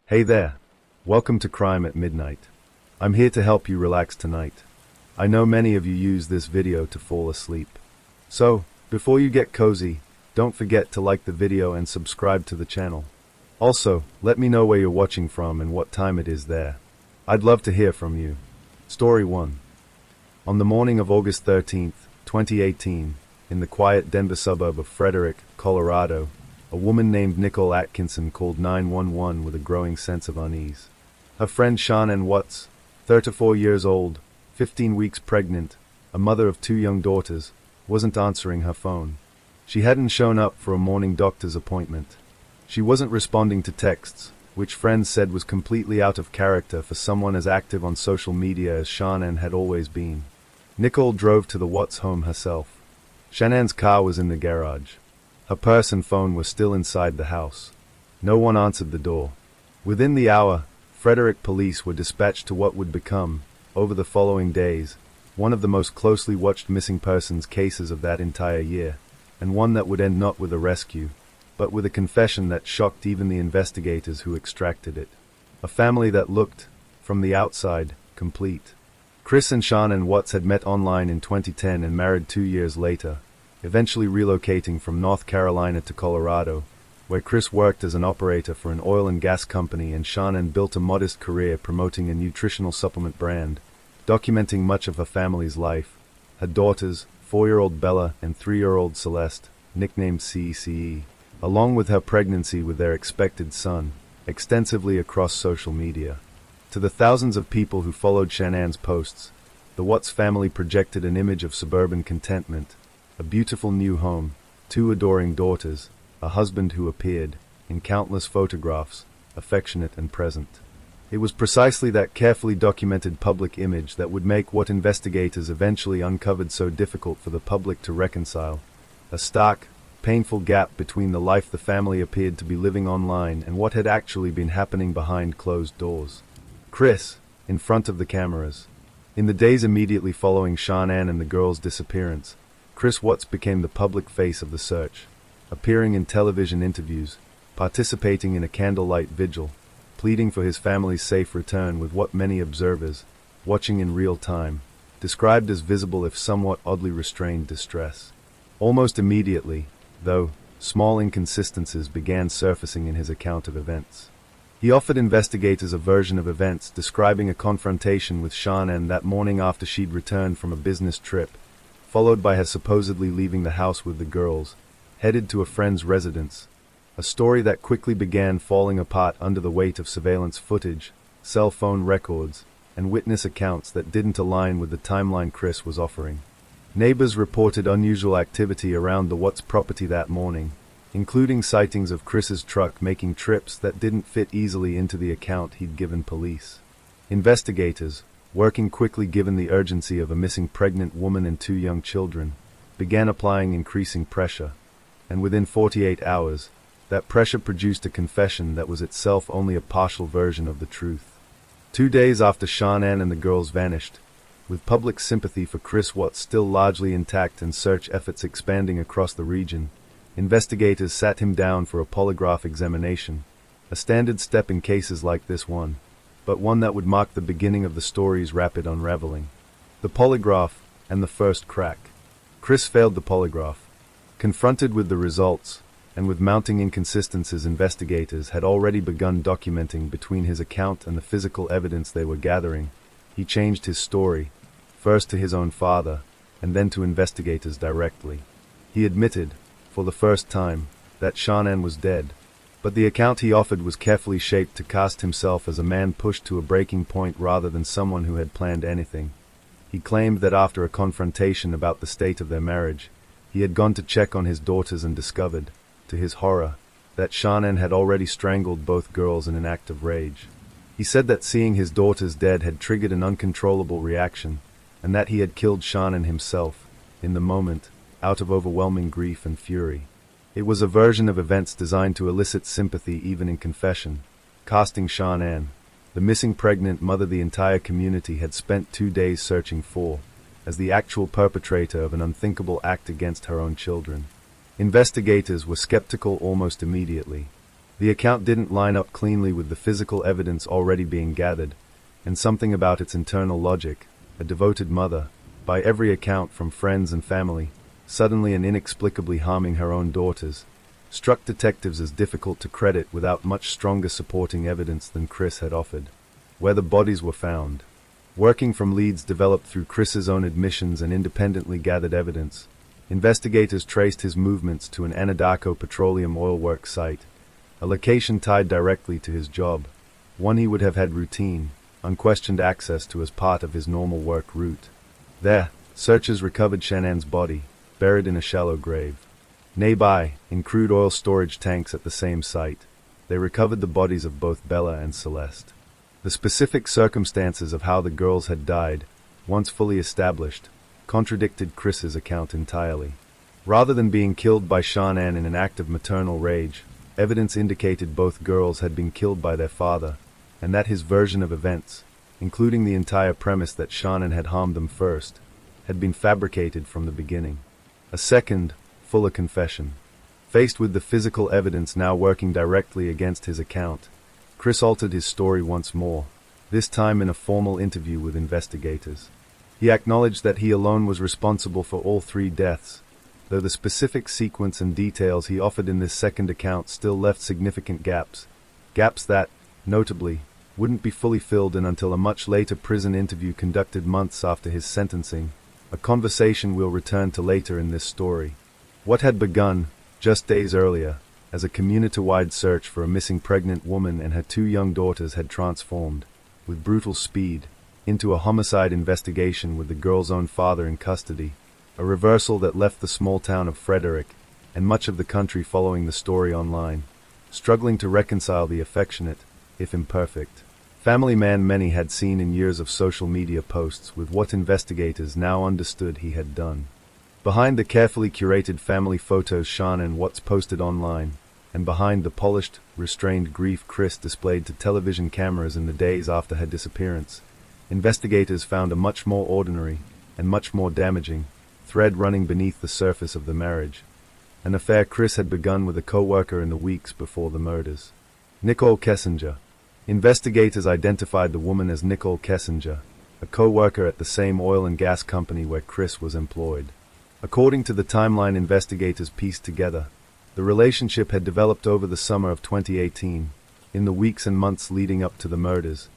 Hey there. Welcome to Crime at Midnight. I'm here to help you relax tonight. I know many of you use this video to fall asleep. So, before you get cozy, don't forget to like the video and subscribe to the channel. Also, let me know where you're watching from and what time it is there. I'd love to hear from you. Story 1. On the morning of August 13th, 2018, in the quiet Denver suburb of Frederick, Colorado, a woman named Nicole Atkinson called 911 with a growing sense of unease. Her friend Shanann Watts, 34 years old, 15 weeks pregnant, a mother of 2 young daughters, wasn't answering her phone. She hadn't shown up for a morning doctor's appointment. She wasn't responding to texts, which friends said was completely out of character for someone as active on social media as Shanann had always been. Nicole drove to the Watts home herself. Shanann's car was in the garage. Her purse and phone were still inside the house. No one answered the door. Within the hour, Frederick police were dispatched to what would become, over the following days, one of the most closely watched missing persons cases of that entire year, and one that would end not with a rescue, but with a confession that shocked even the investigators who extracted it. A family that looked, from the outside, complete. Chris and Shanann Watts had met online in 2010 and married 2 years later, eventually relocating from North Carolina to Colorado, where Chris worked as an operator for an oil and gas company and Shanann built a modest career promoting a nutritional supplement brand, documenting much of her family's life, her daughters, 4-year-old Bella and 3-year-old Celeste, nicknamed CCE, along with her pregnancy with their expected son, extensively across social media. To the thousands of people who followed Shanann's posts, the Watts family projected an image of suburban contentment, a beautiful new home, 2 adoring daughters, a husband who appeared, in countless photographs, affectionate and present. It was precisely that carefully documented public image that would make what investigators eventually uncovered so difficult for the public to reconcile. A stark, painful gap between the life the family appeared to be living online and what had actually been happening behind closed doors. Chris, in front of the cameras. In the days immediately following Shanann and the girls' disappearance, Chris Watts became the public face of the search, appearing in television interviews, participating in a candlelight vigil, pleading for his family's safe return with what many observers, watching in real time, described as visible if somewhat oddly restrained distress. Almost immediately, though, small inconsistencies began surfacing in his account of events. He offered investigators a version of events describing a confrontation with Shanann that morning after she'd returned from a business trip, followed by her supposedly leaving the house with the girls, headed to a friend's residence, a story that quickly began falling apart under the weight of surveillance footage, cell phone records, and witness accounts that didn't align with the timeline Chris was offering. Neighbors reported unusual activity around the Watts property that morning, including sightings of Chris's truck making trips that didn't fit easily into the account he'd given police. Investigators, working quickly given the urgency of a missing pregnant woman and 2 young children, began applying increasing pressure, and within 48 hours, that pressure produced a confession that was itself only a partial version of the truth. 2 days after Shanann and the girls vanished, with public sympathy for Chris Watts still largely intact and search efforts expanding across the region, investigators sat him down for a polygraph examination, a standard step in cases like this one, but one that would mark the beginning of the story's rapid unraveling. The polygraph and the first crack. Chris failed the polygraph. Confronted with the results, and with mounting inconsistencies investigators had already begun documenting between his account and the physical evidence they were gathering, he changed his story, first to his own father, and then to investigators directly. He admitted, for the first time, that Shanann was dead, but the account he offered was carefully shaped to cast himself as a man pushed to a breaking point rather than someone who had planned anything. He claimed that after a confrontation about the state of their marriage, he had gone to check on his daughters and discovered, to his horror, that Shanann had already strangled both girls in an act of rage. He said that seeing his daughters dead had triggered an uncontrollable reaction, and that he had killed Shanann himself, in the moment, out of overwhelming grief and fury. It was a version of events designed to elicit sympathy even in confession, casting Shanann, the missing pregnant mother the entire community had spent 2 days searching for, as the actual perpetrator of an unthinkable act against her own children. Investigators were skeptical almost immediately. The account didn't line up cleanly with the physical evidence already being gathered, and something about its internal logic, a devoted mother, by every account from friends and family, suddenly and inexplicably harming her own daughters, struck detectives as difficult to credit without much stronger supporting evidence than Chris had offered. Where the bodies were found. Working from leads developed through Chris's own admissions and independently gathered evidence, investigators traced his movements to an Anadarko petroleum oil works site, a location tied directly to his job, one he would have had routine, unquestioned access to as part of his normal work route. There, searchers recovered Shanann's body, buried in a shallow grave. Nearby, in crude oil storage tanks at the same site, they recovered the bodies of both Bella and Celeste. The specific circumstances of how the girls had died, once fully established, contradicted Chris's account entirely. Rather than being killed by Shanann in an act of maternal rage, evidence indicated both girls had been killed by their father, and that his version of events, including the entire premise that Shanann had harmed them first, had been fabricated from the beginning. A second, fuller confession. Faced with the physical evidence now working directly against his account, Chris altered his story once more, this time in a formal interview with investigators. He acknowledged that he alone was responsible for all 3 deaths, though the specific sequence and details he offered in this second account still left significant gaps that, notably, wouldn't be fully filled in until a much later prison interview conducted months after his sentencing, a conversation we'll return to later in this story. What had begun, just days earlier, as a community-wide search for a missing pregnant woman and her 2 young daughters had transformed, with brutal speed, into a homicide investigation with the girl's own father in custody, a reversal that left the small town of Frederick, and much of the country following the story online, struggling to reconcile the affectionate, if imperfect, family man many had seen in years of social media posts with what investigators now understood he had done. Behind the carefully curated family photos Shanann Watts posted online, and behind the polished, restrained grief Chris displayed to television cameras in the days after her disappearance, investigators found a much more ordinary, and much more damaging, thread running beneath the surface of the marriage, an affair Chris had begun with a co-worker in the weeks before the murders. Nicole Kessinger. Investigators identified the woman as Nicole Kessinger, a co-worker at the same oil and gas company where Chris was employed. According to the timeline investigators pieced together, the relationship had developed over the summer of 2018, in the weeks and months leading up to the murders,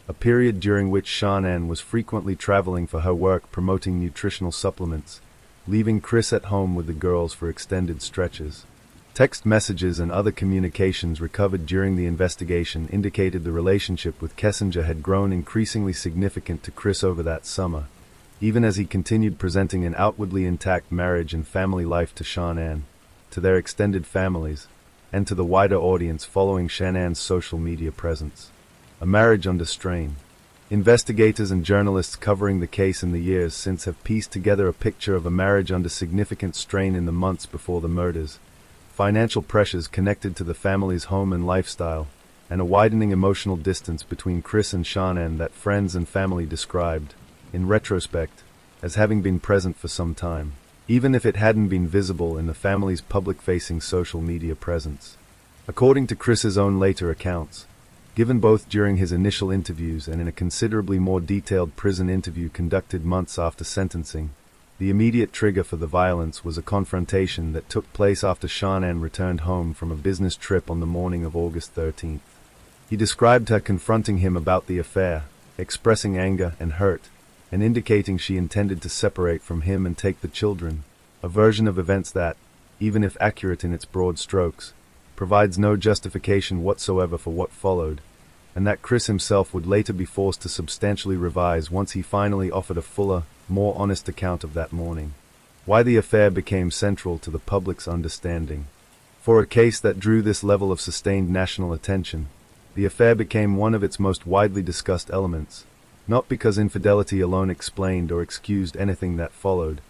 a period during which Shanann was frequently traveling for her work promoting nutritional supplements, leaving Chris at home with the girls for extended stretches. Text messages and other communications recovered during the investigation indicated the relationship with Kessinger had grown increasingly significant to Chris over that summer, even as he continued presenting an outwardly intact marriage and family life to Shanann, to their extended families, and to the wider audience following Shanann's social media presence. A marriage under strain. Investigators and journalists covering the case in the years since have pieced together a picture of a marriage under significant strain in the months before the murders, financial pressures connected to the family's home and lifestyle, and a widening emotional distance between Chris and Shanann that friends and family described, in retrospect, as having been present for some time, even if it hadn't been visible in the family's public-facing social media presence. According to Chris's own later accounts, given both during his initial interviews and in a considerably more detailed prison interview conducted months after sentencing, the immediate trigger for the violence was a confrontation that took place after Shanann returned home from a business trip on the morning of August 13th. He described her confronting him about the affair, expressing anger and hurt, and indicating she intended to separate from him and take the children, a version of events that, even if accurate in its broad strokes, provides no justification whatsoever for what followed, and that Chris himself would later be forced to substantially revise once he finally offered a fuller, more honest account of that morning. Why the affair became central to the public's understanding. For a case that drew this level of sustained national attention, the affair became one of its most widely discussed elements, not because infidelity alone explained or excused anything that followed,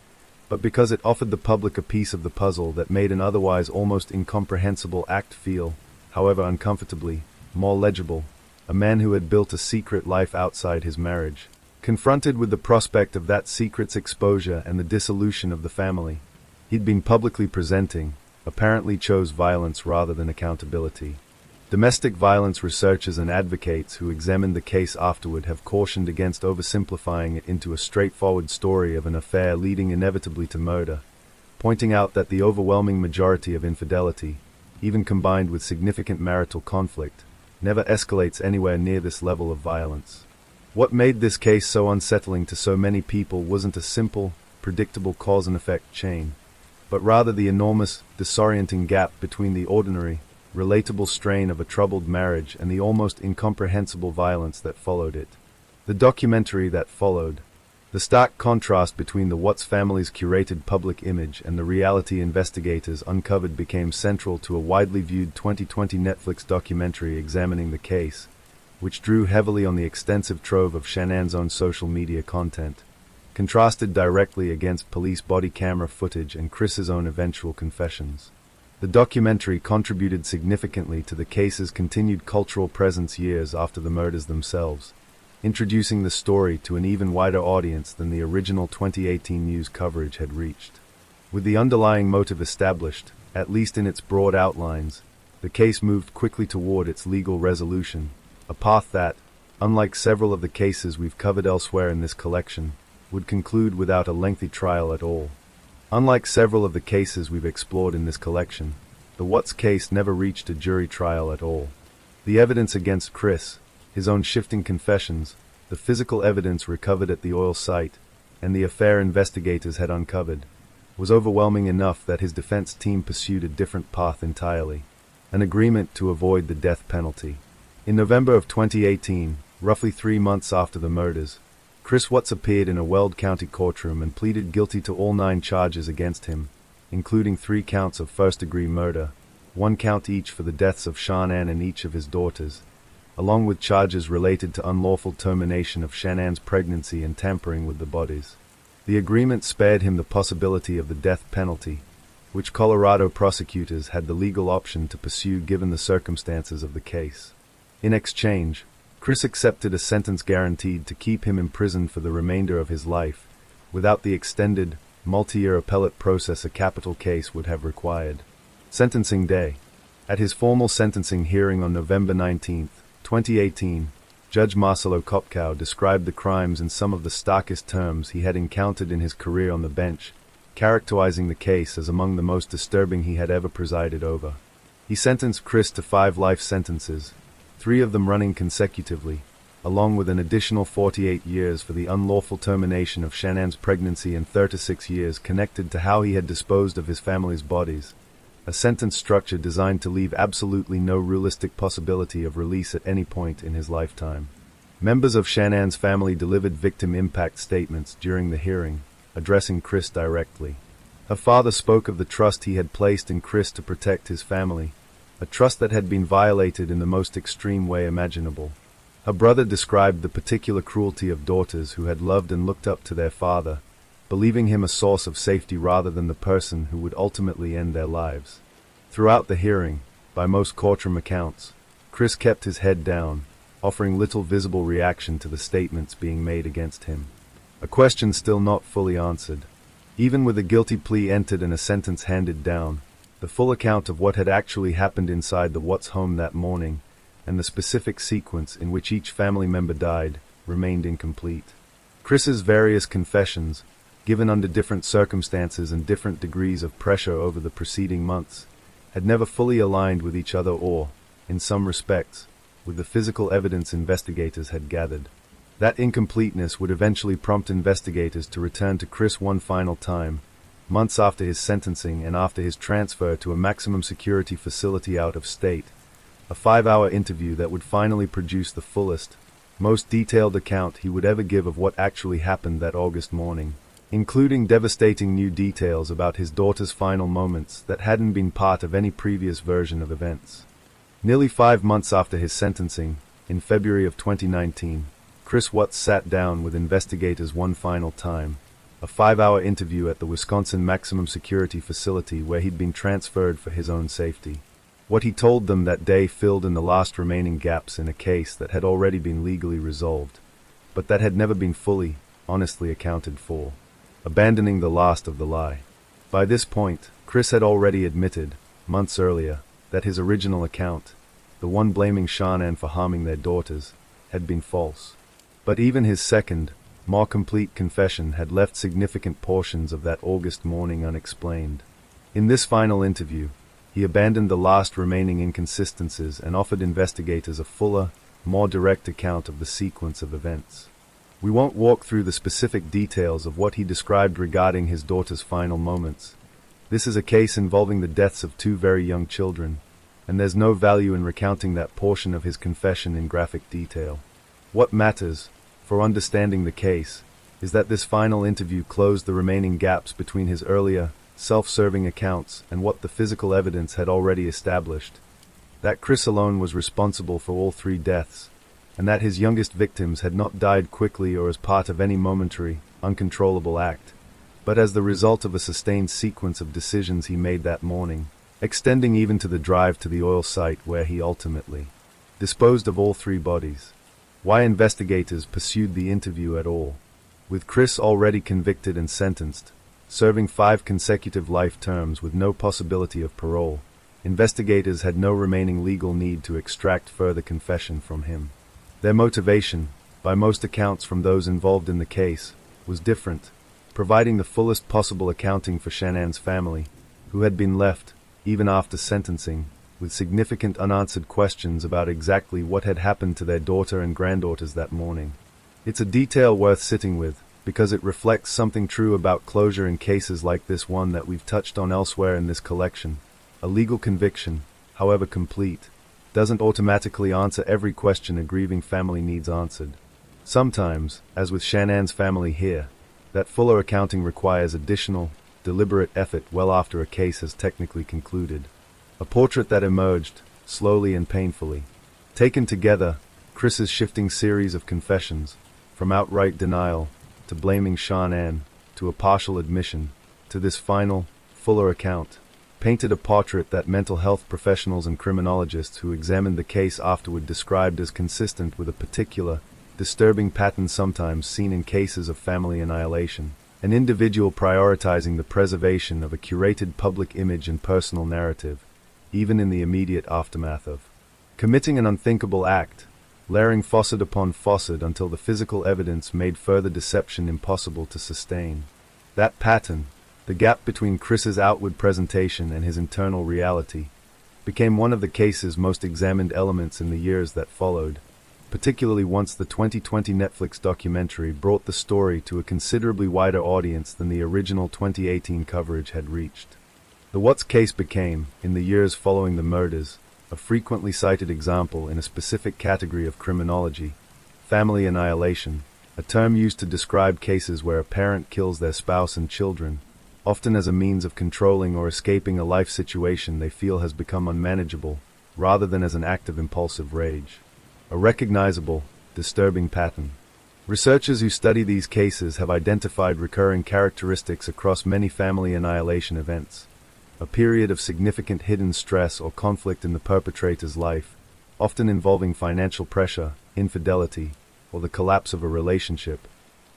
but because it offered the public a piece of the puzzle that made an otherwise almost incomprehensible act feel, however uncomfortably, more legible. A man who had built a secret life outside his marriage, confronted with the prospect of that secret's exposure and the dissolution of the family he'd been publicly presenting, apparently chose violence rather than accountability. Domestic violence researchers and advocates who examined the case afterward have cautioned against oversimplifying it into a straightforward story of an affair leading inevitably to murder, pointing out that the overwhelming majority of infidelity, even combined with significant marital conflict, never escalates anywhere near this level of violence. What made this case so unsettling to so many people wasn't a simple, predictable cause and effect chain, but rather the enormous, disorienting gap between the ordinary, relatable strain of a troubled marriage and the almost incomprehensible violence that followed it. The documentary that followed, the stark contrast between the Watts family's curated public image and the reality investigators uncovered, became central to a widely viewed 2020 Netflix documentary examining the case, which drew heavily on the extensive trove of Shanann's own social media content, contrasted directly against police body camera footage and Chris's own eventual confessions. The documentary contributed significantly to the case's continued cultural presence years after the murders themselves, introducing the story to an even wider audience than the original 2018 news coverage had reached. With the underlying motive established, at least in its broad outlines, the case moved quickly toward its legal resolution, a path that, unlike several of the cases we've covered elsewhere in this collection, would conclude without a lengthy trial at all. Unlike several of the cases we've explored in this collection, the Watts case never reached a jury trial at all. The evidence against Chris, his own shifting confessions, the physical evidence recovered at the oil site, and the affair investigators had uncovered, was overwhelming enough that his defense team pursued a different path entirely, an agreement to avoid the death penalty. In November of 2018, roughly 3 months after the murders, Chris Watts appeared in a Weld County courtroom and pleaded guilty to all 9 charges against him, including 3 counts of first-degree murder, 1 count each for the deaths of Shanann and each of his daughters, along with charges related to unlawful termination of Shanann's pregnancy and tampering with the bodies. The agreement spared him the possibility of the death penalty, which Colorado prosecutors had the legal option to pursue given the circumstances of the case. In exchange, Chris accepted a sentence guaranteed to keep him imprisoned for the remainder of his life, without the extended, multi-year appellate process a capital case would have required. Sentencing day. At his formal sentencing hearing on November 19, 2018, Judge Marcelo Kopkow described the crimes in some of the starkest terms he had encountered in his career on the bench, characterizing the case as among the most disturbing he had ever presided over. He sentenced Chris to 5 life sentences, 3 of them running consecutively, along with an additional 48 years for the unlawful termination of Shanann's pregnancy and 36 years connected to how he had disposed of his family's bodies, a sentence structure designed to leave absolutely no realistic possibility of release at any point in his lifetime. Members of Shanann's family delivered victim impact statements during the hearing, addressing Chris directly. Her father spoke of the trust he had placed in Chris to protect his family, a trust that had been violated in the most extreme way imaginable. Her brother described the particular cruelty of daughters who had loved and looked up to their father, believing him a source of safety rather than the person who would ultimately end their lives. Throughout the hearing, by most courtroom accounts, Chris kept his head down, offering little visible reaction to the statements being made against him. A question still not fully answered. Even with a guilty plea entered and a sentence handed down, the full account of what had actually happened inside the Watts home that morning, and the specific sequence in which each family member died, remained incomplete. Chris's various confessions, given under different circumstances and different degrees of pressure over the preceding months, had never fully aligned with each other or, in some respects, with the physical evidence investigators had gathered. That incompleteness would eventually prompt investigators to return to Chris one final time, months after his sentencing and after his transfer to a maximum security facility out of state, a 5-hour interview that would finally produce the fullest, most detailed account he would ever give of what actually happened that August morning, including devastating new details about his daughter's final moments that hadn't been part of any previous version of events. Nearly 5 months after his sentencing, in February of 2019, Chris Watts sat down with investigators one final time, a 5-hour interview at the Wisconsin Maximum Security Facility where he'd been transferred for his own safety. What he told them that day filled in the last remaining gaps in a case that had already been legally resolved, but that had never been fully, honestly accounted for, abandoning the last of the lie. By this point, Chris had already admitted, months earlier, that his original account, the one blaming Shanann for harming their daughters, had been false. But even his second, more complete confession had left significant portions of that August morning unexplained. In this final interview, he abandoned the last remaining inconsistencies and offered investigators a fuller, more direct account of the sequence of events. We won't walk through the specific details of what he described regarding his daughter's final moments. This is a case involving the deaths of two very young children, and there's no value in recounting that portion of his confession in graphic detail. What matters, for understanding the case, is that this final interview closed the remaining gaps between his earlier, self-serving accounts and what the physical evidence had already established. That Chris alone was responsible for all three deaths, and that his youngest victims had not died quickly or as part of any momentary, uncontrollable act, but as the result of a sustained sequence of decisions he made that morning, extending even to the drive to the oil site where he ultimately disposed of all three bodies. Why investigators pursued the interview at all. With Chris already convicted and sentenced, serving 5 consecutive life terms with no possibility of parole, investigators had no remaining legal need to extract further confession from him. Their motivation, by most accounts from those involved in the case, was different, providing the fullest possible accounting for Shanann's family, who had been left, even after sentencing, with significant unanswered questions about exactly what had happened to their daughter and granddaughters that morning. It's a detail worth sitting with, because it reflects something true about closure in cases like this one that we've touched on elsewhere in this collection. A legal conviction, however complete, doesn't automatically answer every question a grieving family needs answered. Sometimes, as with Shanann's family here, that fuller accounting requires additional, deliberate effort well after a case has technically concluded. A portrait that emerged, slowly and painfully. Taken together, Chris's shifting series of confessions, from outright denial, to blaming Shanann, to a partial admission, to this final, fuller account, painted a portrait that mental health professionals and criminologists who examined the case afterward described as consistent with a particular, disturbing pattern sometimes seen in cases of family annihilation, an individual prioritizing the preservation of a curated public image and personal narrative, even in the immediate aftermath of committing an unthinkable act, layering facet upon facet until the physical evidence made further deception impossible to sustain. That pattern, the gap between Chris's outward presentation and his internal reality, became one of the case's most examined elements in the years that followed, particularly once the 2020 Netflix documentary brought the story to a considerably wider audience than the original 2018 coverage had reached. The Watts case became, in the years following the murders, a frequently cited example in a specific category of criminology, family annihilation, a term used to describe cases where a parent kills their spouse and children, often as a means of controlling or escaping a life situation they feel has become unmanageable, rather than as an act of impulsive rage. A recognizable, disturbing pattern. Researchers who study these cases have identified recurring characteristics across many family annihilation events. A period of significant hidden stress or conflict in the perpetrator's life, often involving financial pressure, infidelity, or the collapse of a relationship.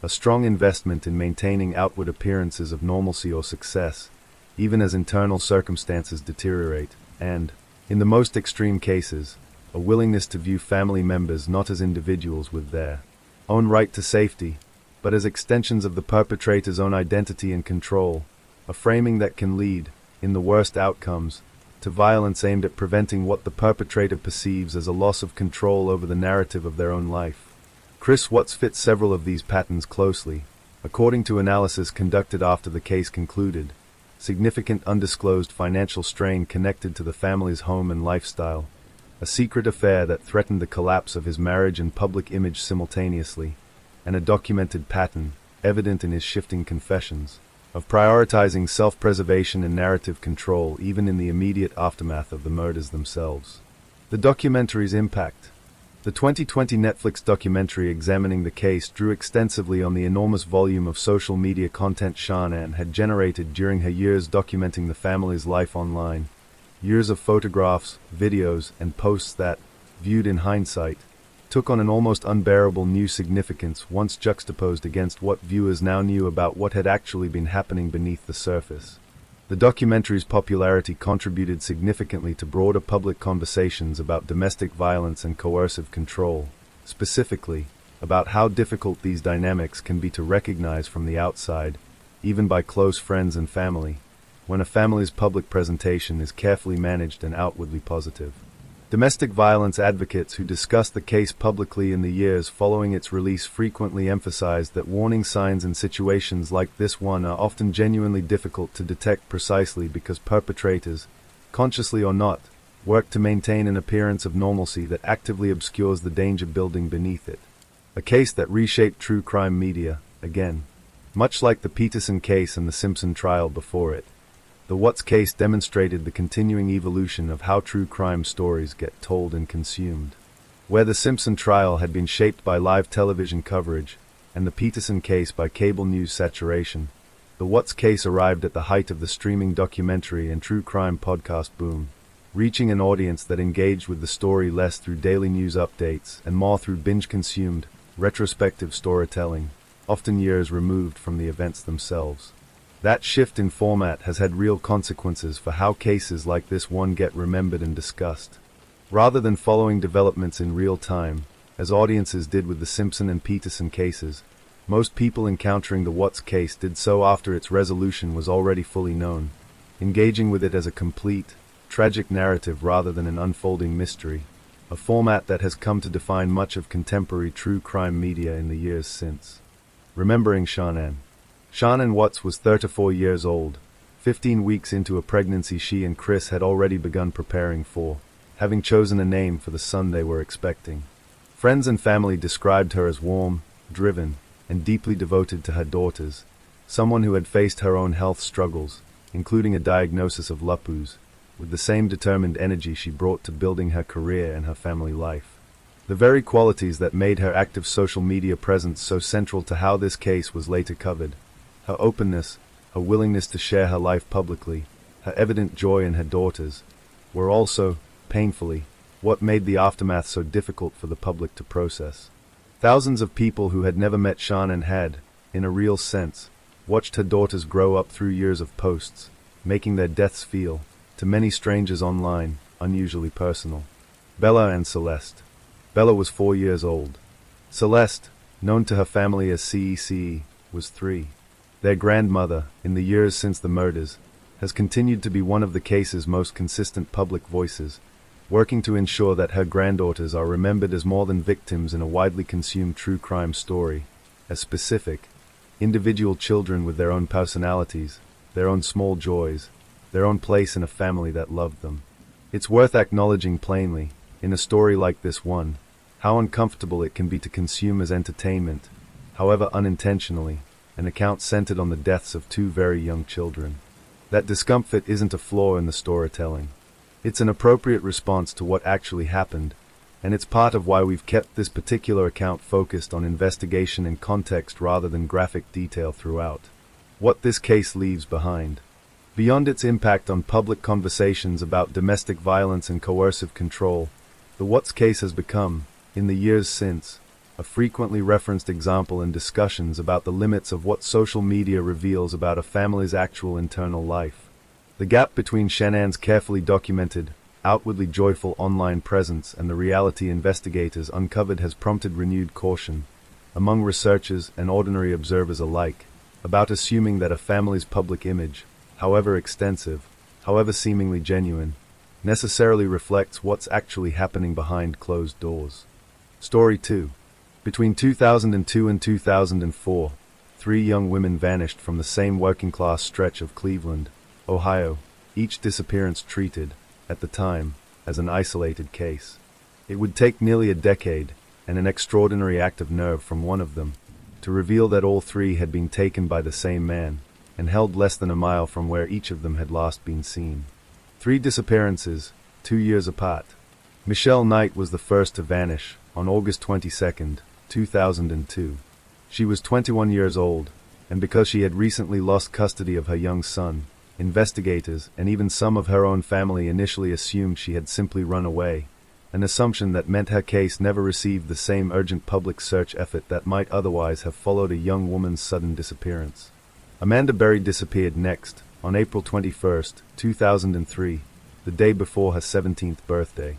A strong investment in maintaining outward appearances of normalcy or success, even as internal circumstances deteriorate, and, in the most extreme cases, a willingness to view family members not as individuals with their own right to safety, but as extensions of the perpetrator's own identity and control, a framing that can lead, in the worst outcomes, to violence aimed at preventing what the perpetrator perceives as a loss of control over the narrative of their own life. Chris Watts fits several of these patterns closely, according to analysis conducted after the case concluded. Significant undisclosed financial strain connected to the family's home and lifestyle, a secret affair that threatened the collapse of his marriage and public image simultaneously, and a documented pattern, evident in his shifting confessions, of prioritizing self-preservation and narrative control even in the immediate aftermath of the murders themselves. The documentary's impact. The 2020 Netflix documentary examining the case drew extensively on the enormous volume of social media content Shanann had generated during her years documenting the family's life online. Years of photographs, videos, and posts that, viewed in hindsight, took on an almost unbearable new significance once juxtaposed against what viewers now knew about what had actually been happening beneath the surface. The documentary's popularity contributed significantly to broader public conversations about domestic violence and coercive control, specifically about how difficult these dynamics can be to recognize from the outside, even by close friends and family, when a family's public presentation is carefully managed and outwardly positive. Domestic violence advocates who discussed the case publicly in the years following its release frequently emphasized that warning signs in situations like this one are often genuinely difficult to detect precisely because perpetrators, consciously or not, work to maintain an appearance of normalcy that actively obscures the danger building beneath it. A case that reshaped true crime media, again. Much like the Peterson case and the Simpson trial before it, the Watts case demonstrated the continuing evolution of how true crime stories get told and consumed. Where the Simpson trial had been shaped by live television coverage, and the Peterson case by cable news saturation, the Watts case arrived at the height of the streaming documentary and true crime podcast boom, reaching an audience that engaged with the story less through daily news updates and more through binge-consumed, retrospective storytelling, often years removed from the events themselves. That shift in format has had real consequences for how cases like this one get remembered and discussed. Rather than following developments in real time, as audiences did with the Simpson and Peterson cases, most people encountering the Watts case did so after its resolution was already fully known, engaging with it as a complete, tragic narrative rather than an unfolding mystery, a format that has come to define much of contemporary true crime media in the years since. Remembering Shanann. Shanann Watts was 34 years old, 15 weeks into a pregnancy she and Chris had already begun preparing for, having chosen a name for the son they were expecting. Friends and family described her as warm, driven, and deeply devoted to her daughters, someone who had faced her own health struggles, including a diagnosis of lupus, with the same determined energy she brought to building her career and her family life. The very qualities that made her active social media presence so central to how this case was later covered. Her openness, her willingness to share her life publicly, her evident joy in her daughters, were also, painfully, what made the aftermath so difficult for the public to process. Thousands of people who had never met Shanann had, in a real sense, watched her daughters grow up through years of posts, making their deaths feel, to many strangers online, unusually personal. Bella and Celeste. Bella was 4 years old. Celeste, known to her family as CECE, was 3. Their grandmother, in the years since the murders, has continued to be one of the case's most consistent public voices, working to ensure that her granddaughters are remembered as more than victims in a widely consumed true crime story, as specific, individual children with their own personalities, their own small joys, their own place in a family that loved them. It's worth acknowledging plainly, in a story like this one, how uncomfortable it can be to consume as entertainment, however unintentionally, an account centered on the deaths of 2 very young children. That discomfort isn't a flaw in the storytelling. It's an appropriate response to what actually happened, and it's part of why we've kept this particular account focused on investigation and context rather than graphic detail throughout. What this case leaves behind. Beyond its impact on public conversations about domestic violence and coercive control, the Watts case has become, in the years since, a frequently referenced example in discussions about the limits of what social media reveals about a family's actual internal life. The gap between Shanann's carefully documented, outwardly joyful online presence and the reality investigators uncovered has prompted renewed caution, among researchers and ordinary observers alike, about assuming that a family's public image, however extensive, however seemingly genuine, necessarily reflects what's actually happening behind closed doors. Story 2. Between 2002 and 2004, 3 young women vanished from the same working-class stretch of Cleveland, Ohio, each disappearance treated, at the time, as an isolated case. It would take nearly a decade, and an extraordinary act of nerve from one of them, to reveal that all 3 had been taken by the same man, and held less than a mile from where each of them had last been seen. 3 disappearances, 2 years apart. Michelle Knight was the first to vanish, on August 22, 2002. She was 21 years old, and because she had recently lost custody of her young son, investigators and even some of her own family initially assumed she had simply run away, an assumption that meant her case never received the same urgent public search effort that might otherwise have followed a young woman's sudden disappearance. Amanda Berry disappeared next, on April 21st, 2003, the day before her 17th birthday.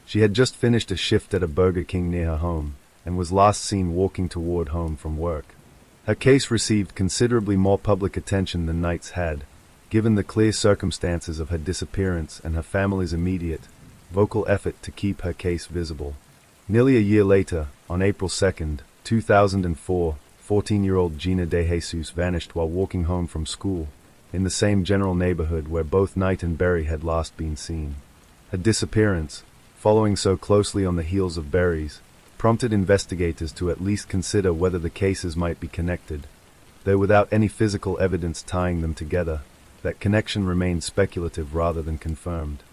She had just finished a shift at a Burger King near her home, and was last seen walking toward home from work. Her case received considerably more public attention than Knight's had, given the clear circumstances of her disappearance and her family's immediate, vocal effort to keep her case visible. Nearly a year later, on April 2nd, 2004, 14-year-old Gina De Jesus vanished while walking home from school, in the same general neighborhood where both Knight and Berry had last been seen. Her disappearance, following so closely on the heels of Berry's, prompted investigators to at least consider whether the cases might be connected, though without any physical evidence tying them together. That connection remained speculative rather than confirmed.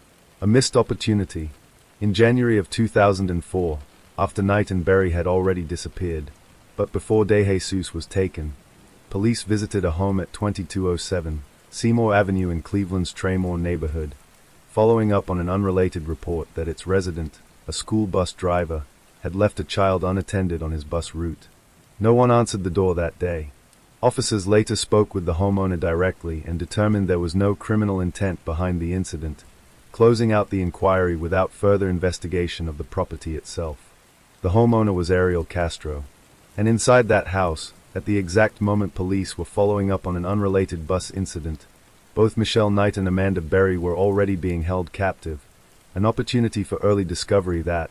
A missed opportunity. In January of 2004, after Knight and Berry had already disappeared, but before De Jesus was taken, police visited a home at 2207 Seymour Avenue in Cleveland's Traymore neighborhood, following up on an unrelated report that its resident, a school bus driver, had left a child unattended on his bus route. No one answered the door that day. Officers later spoke with the homeowner directly and determined there was no criminal intent behind the incident, closing out the inquiry without further investigation of the property itself. The homeowner was Ariel Castro, and inside that house, at the exact moment police were following up on an unrelated bus incident, both Michelle Knight and Amanda Berry were already being held captive, an opportunity for early discovery that,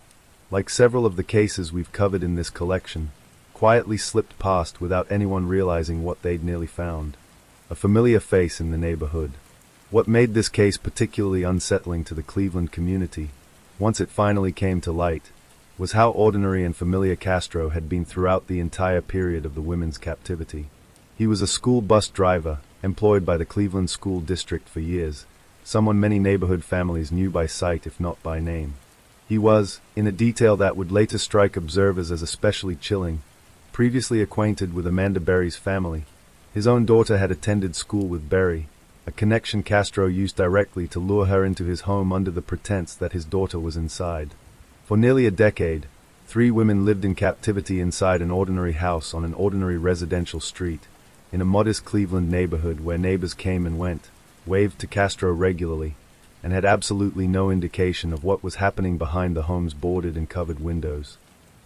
like several of the cases we've covered in this collection, quietly slipped past without anyone realizing what they'd nearly found. A familiar face in the neighborhood. What made this case particularly unsettling to the Cleveland community, once it finally came to light, was how ordinary and familiar Castro had been throughout the entire period of the women's captivity. He was a school bus driver, employed by the Cleveland School District for years, someone many neighborhood families knew by sight if not by name. He was, in a detail that would later strike observers as especially chilling, previously acquainted with Amanda Berry's family. His own daughter had attended school with Berry, a connection Castro used directly to lure her into his home under the pretense that his daughter was inside. For nearly a decade, 3 women lived in captivity inside an ordinary house on an ordinary residential street, in a modest Cleveland neighborhood where neighbors came and went, waved to Castro regularly, and had absolutely no indication of what was happening behind the home's boarded and covered windows.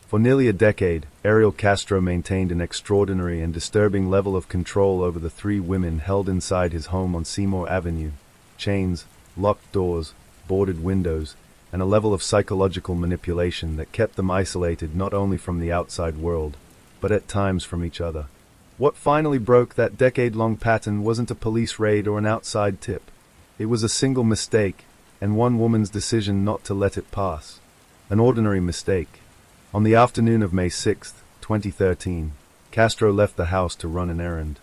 For nearly a decade, Ariel Castro maintained an extraordinary and disturbing level of control over the 3 women held inside his home on Seymour Avenue. Chains, locked doors, boarded windows, and a level of psychological manipulation that kept them isolated not only from the outside world, but at times from each other. What finally broke that decade-long pattern wasn't a police raid or an outside tip. It was a single mistake, and one woman's decision not to let it pass. An ordinary mistake. On the afternoon of May 6, 2013, Castro left the house to run an errand.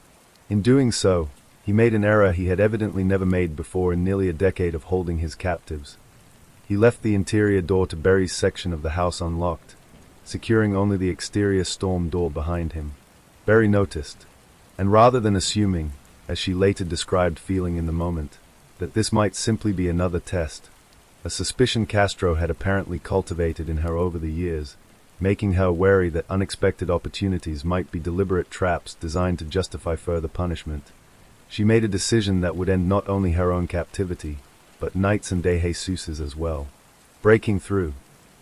In doing so, he made an error he had evidently never made before in nearly a decade of holding his captives. He left the interior door to Berry's section of the house unlocked, securing only the exterior storm door behind him. Berry noticed, and rather than assuming, as she later described feeling in the moment, that this might simply be another test, a suspicion Castro had apparently cultivated in her over the years, making her wary that unexpected opportunities might be deliberate traps designed to justify further punishment. She made a decision that would end not only her own captivity, but Knight's and De Jesus's as well. Breaking through,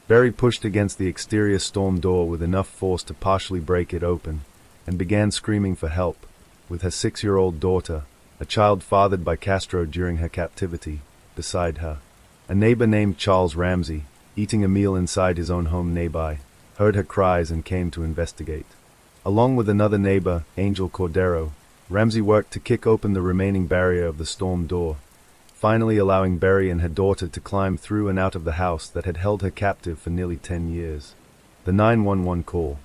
Berry pushed against the exterior storm door with enough force to partially break it open, and began screaming for help, with her 6-year-old daughter, a child fathered by Castro during her captivity, beside her. A neighbor named Charles Ramsey, eating a meal inside his own home nearby, heard her cries and came to investigate. Along with another neighbor, Angel Cordero, Ramsey worked to kick open the remaining barrier of the storm door, finally allowing Berry and her daughter to climb through and out of the house that had held her captive for nearly 10 years. The 911 call.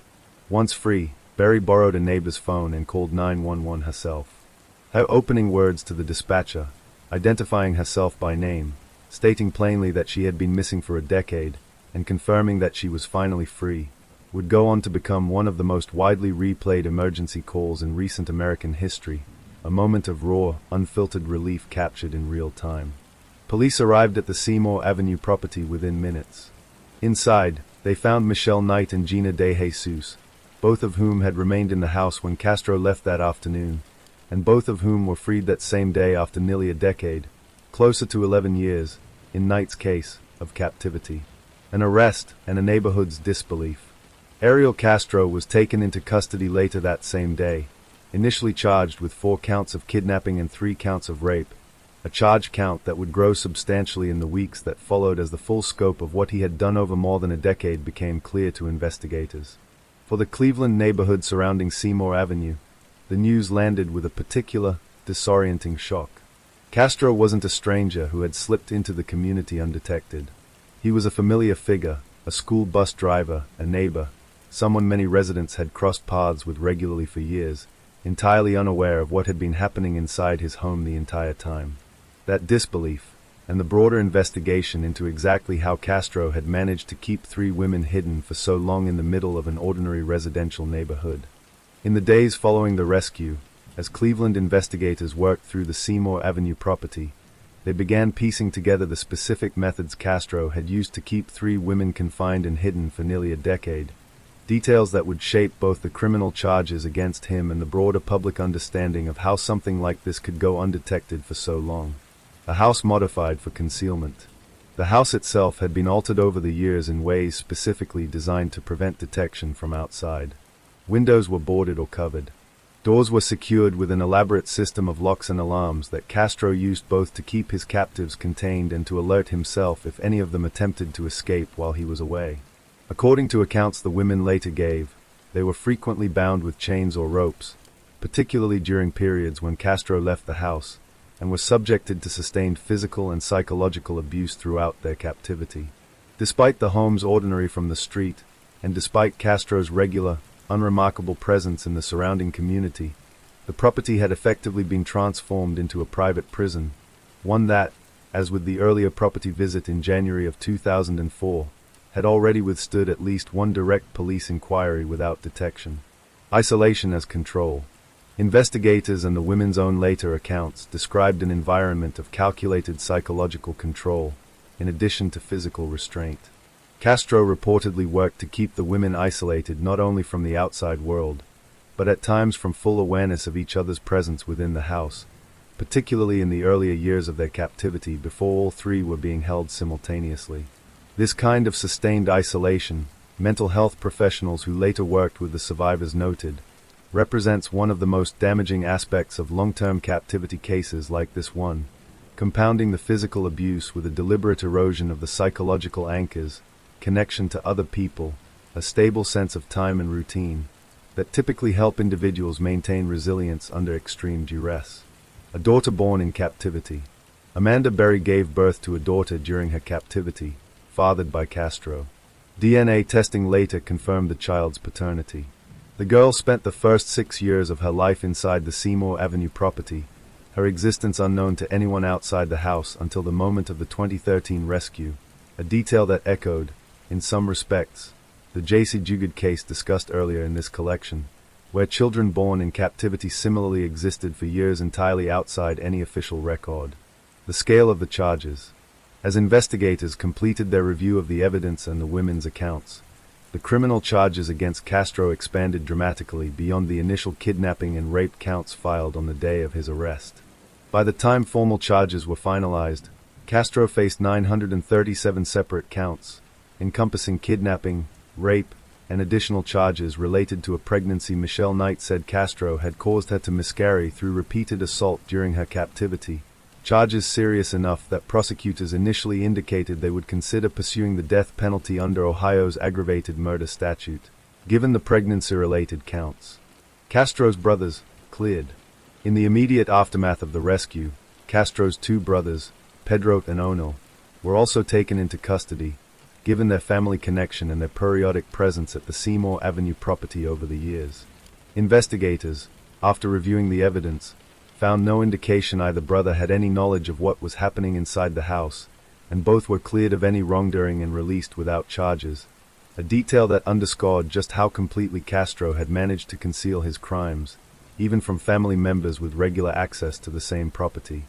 Once free, Berry borrowed a neighbor's phone and called 911 herself. Her opening words to the dispatcher, identifying herself by name, stating plainly that she had been missing for a decade, and confirming that she was finally free, would go on to become one of the most widely replayed emergency calls in recent American history, a moment of raw, unfiltered relief captured in real time. Police arrived at the Seymour Avenue property within minutes. Inside, they found Michelle Knight and Gina De Jesus, both of whom had remained in the house when Castro left that afternoon, and both of whom were freed that same day after nearly a decade, closer to 11 years, in Knight's case, of captivity. An arrest and a neighborhood's disbelief. Ariel Castro was taken into custody later that same day, initially charged with 4 counts of kidnapping and 3 counts of rape, a charge count that would grow substantially in the weeks that followed as the full scope of what he had done over more than a decade became clear to investigators. For the Cleveland neighborhood surrounding Seymour Avenue, the news landed with a particular, disorienting shock. Castro wasn't a stranger who had slipped into the community undetected. He was a familiar figure, a school bus driver, a neighbor, someone many residents had crossed paths with regularly for years, entirely unaware of what had been happening inside his home the entire time. That disbelief, and the broader investigation into exactly how Castro had managed to keep 3 women hidden for so long in the middle of an ordinary residential neighborhood. In the days following the rescue, as Cleveland investigators worked through the Seymour Avenue property, they began piecing together the specific methods Castro had used to keep 3 women confined and hidden for nearly a decade, details that would shape both the criminal charges against him and the broader public understanding of how something like this could go undetected for so long. A house modified for concealment. The house itself had been altered over the years in ways specifically designed to prevent detection from outside. Windows were boarded or covered. Doors were secured with an elaborate system of locks and alarms that Castro used both to keep his captives contained and to alert himself if any of them attempted to escape while he was away. According to accounts the women later gave, they were frequently bound with chains or ropes, particularly during periods when Castro left the house, and were subjected to sustained physical and psychological abuse throughout their captivity. Despite the home's ordinary from the street, and despite Castro's regular, unremarkable presence in the surrounding community, the property had effectively been transformed into a private prison, one that, as with the earlier property visit in January of 2004, had already withstood at least one direct police inquiry without detection. Isolation as control. Investigators and the women's own later accounts described an environment of calculated psychological control, in addition to physical restraint. Castro reportedly worked to keep the women isolated not only from the outside world, but at times from full awareness of each other's presence within the house, particularly in the earlier years of their captivity before all 3 were being held simultaneously. This kind of sustained isolation, mental health professionals who later worked with the survivors noted, represents one of the most damaging aspects of long-term captivity cases like this one, compounding the physical abuse with a deliberate erosion of the psychological anchors, connection to other people, a stable sense of time and routine, that typically help individuals maintain resilience under extreme duress. A daughter born in captivity. Amanda Berry gave birth to a daughter during her captivity, fathered by Castro. DNA testing later confirmed the child's paternity. The girl spent the first 6 years of her life inside the Seymour Avenue property, her existence unknown to anyone outside the house until the moment of the 2013 rescue, a detail that echoed, in some respects, the J.C. Jugard case discussed earlier in this collection, where children born in captivity similarly existed for years entirely outside any official record. The scale of the charges. As investigators completed their review of the evidence and the women's accounts, the criminal charges against Castro expanded dramatically beyond the initial kidnapping and rape counts filed on the day of his arrest. By the time formal charges were finalized, Castro faced 937 separate counts, encompassing kidnapping, rape, and additional charges related to a pregnancy Michelle Knight said Castro had caused her to miscarry through repeated assault during her captivity, charges serious enough that prosecutors initially indicated they would consider pursuing the death penalty under Ohio's aggravated murder statute, given the pregnancy-related counts. Castro's brothers, cleared. In the immediate aftermath of the rescue, Castro's 2 brothers, Pedro and Ono, were also taken into custody, given their family connection and their periodic presence at the Seymour Avenue property over the years. Investigators, after reviewing the evidence, found no indication either brother had any knowledge of what was happening inside the house, and both were cleared of any wrongdoing and released without charges, a detail that underscored just how completely Castro had managed to conceal his crimes, even from family members with regular access to the same property.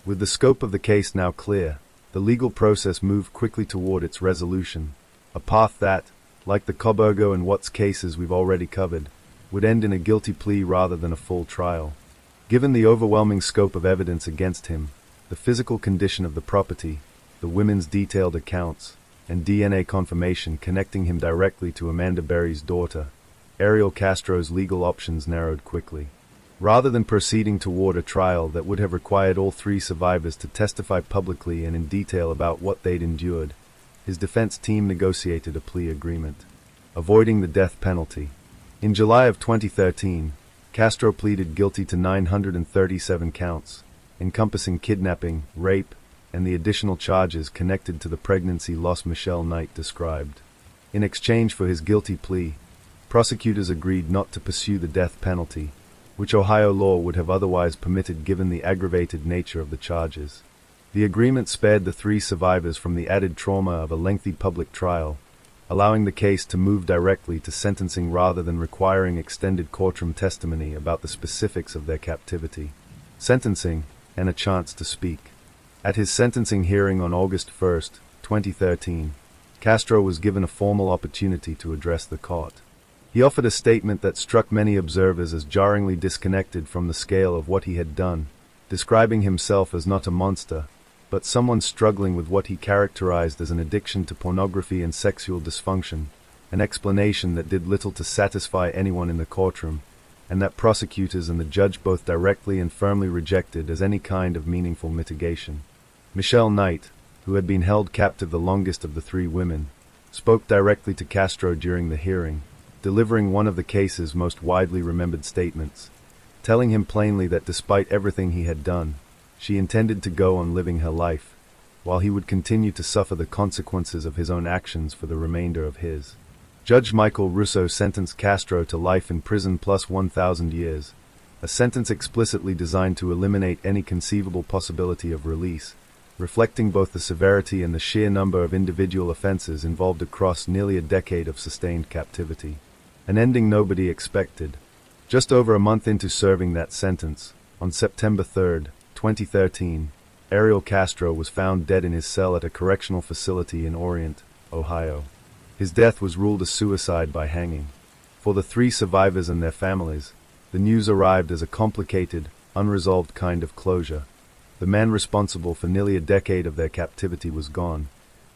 With the scope of the case now clear, the legal process moved quickly toward its resolution, a path that, like the Coburgo and Watts cases we've already covered, would end in a guilty plea rather than a full trial. Given the overwhelming scope of evidence against him, the physical condition of the property, the women's detailed accounts, and DNA confirmation connecting him directly to Amanda Berry's daughter, Ariel Castro's legal options narrowed quickly. Rather than proceeding toward a trial that would have required all three survivors to testify publicly and in detail about what they'd endured, his defense team negotiated a plea agreement, avoiding the death penalty. In July of 2013, Castro pleaded guilty to 937 counts, encompassing kidnapping, rape, and the additional charges connected to the pregnancy loss Michelle Knight described. In exchange for his guilty plea, prosecutors agreed not to pursue the death penalty, which Ohio law would have otherwise permitted given the aggravated nature of the charges. The agreement spared the three survivors from the added trauma of a lengthy public trial, allowing the case to move directly to sentencing rather than requiring extended courtroom testimony about the specifics of their captivity. Sentencing, and a chance to speak. At his sentencing hearing on August 1, 2013, Castro was given a formal opportunity to address the court. He offered a statement that struck many observers as jarringly disconnected from the scale of what he had done, describing himself as not a monster, but someone struggling with what he characterized as an addiction to pornography and sexual dysfunction, an explanation that did little to satisfy anyone in the courtroom, and that prosecutors and the judge both directly and firmly rejected as any kind of meaningful mitigation. Michelle Knight, who had been held captive the longest of the three women, spoke directly to Castro during the hearing, delivering one of the case's most widely remembered statements, telling him plainly that despite everything he had done, she intended to go on living her life, while he would continue to suffer the consequences of his own actions for the remainder of his. Judge Michael Russo sentenced Castro to life in prison plus 1,000 years, a sentence explicitly designed to eliminate any conceivable possibility of release, reflecting both the severity and the sheer number of individual offenses involved across nearly a decade of sustained captivity. An ending nobody expected. Just over a month into serving that sentence, on September 3, 2013, Ariel Castro was found dead in his cell at a correctional facility in Orient, Ohio. His death was ruled a suicide by hanging. For the three survivors and their families, the news arrived as a complicated, unresolved kind of closure. The man responsible for nearly a decade of their captivity was gone,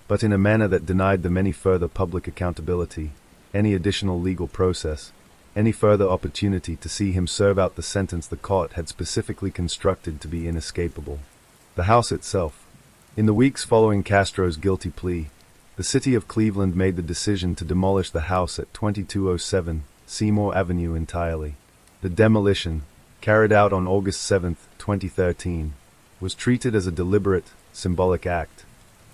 but in a manner that denied them any further public accountability, any additional legal process, any further opportunity to see him serve out the sentence the court had specifically constructed to be inescapable. The house itself. In the weeks following Castro's guilty plea, the city of Cleveland made the decision to demolish the house at 2207 Seymour Avenue entirely. The demolition, carried out on August 7, 2013, was treated as a deliberate, symbolic act,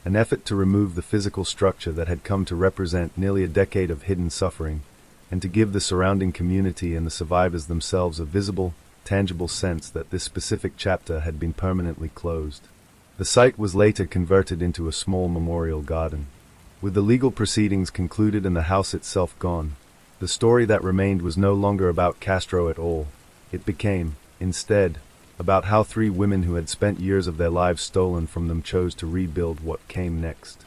an effort to remove the physical structure that had come to represent nearly a decade of hidden suffering, and to give the surrounding community and the survivors themselves a visible, tangible sense that this specific chapter had been permanently closed. The site was later converted into a small memorial garden. With the legal proceedings concluded and the house itself gone, the story that remained was no longer about Castro at all. It became, instead, about how three women who had spent years of their lives stolen from them chose to rebuild what came next.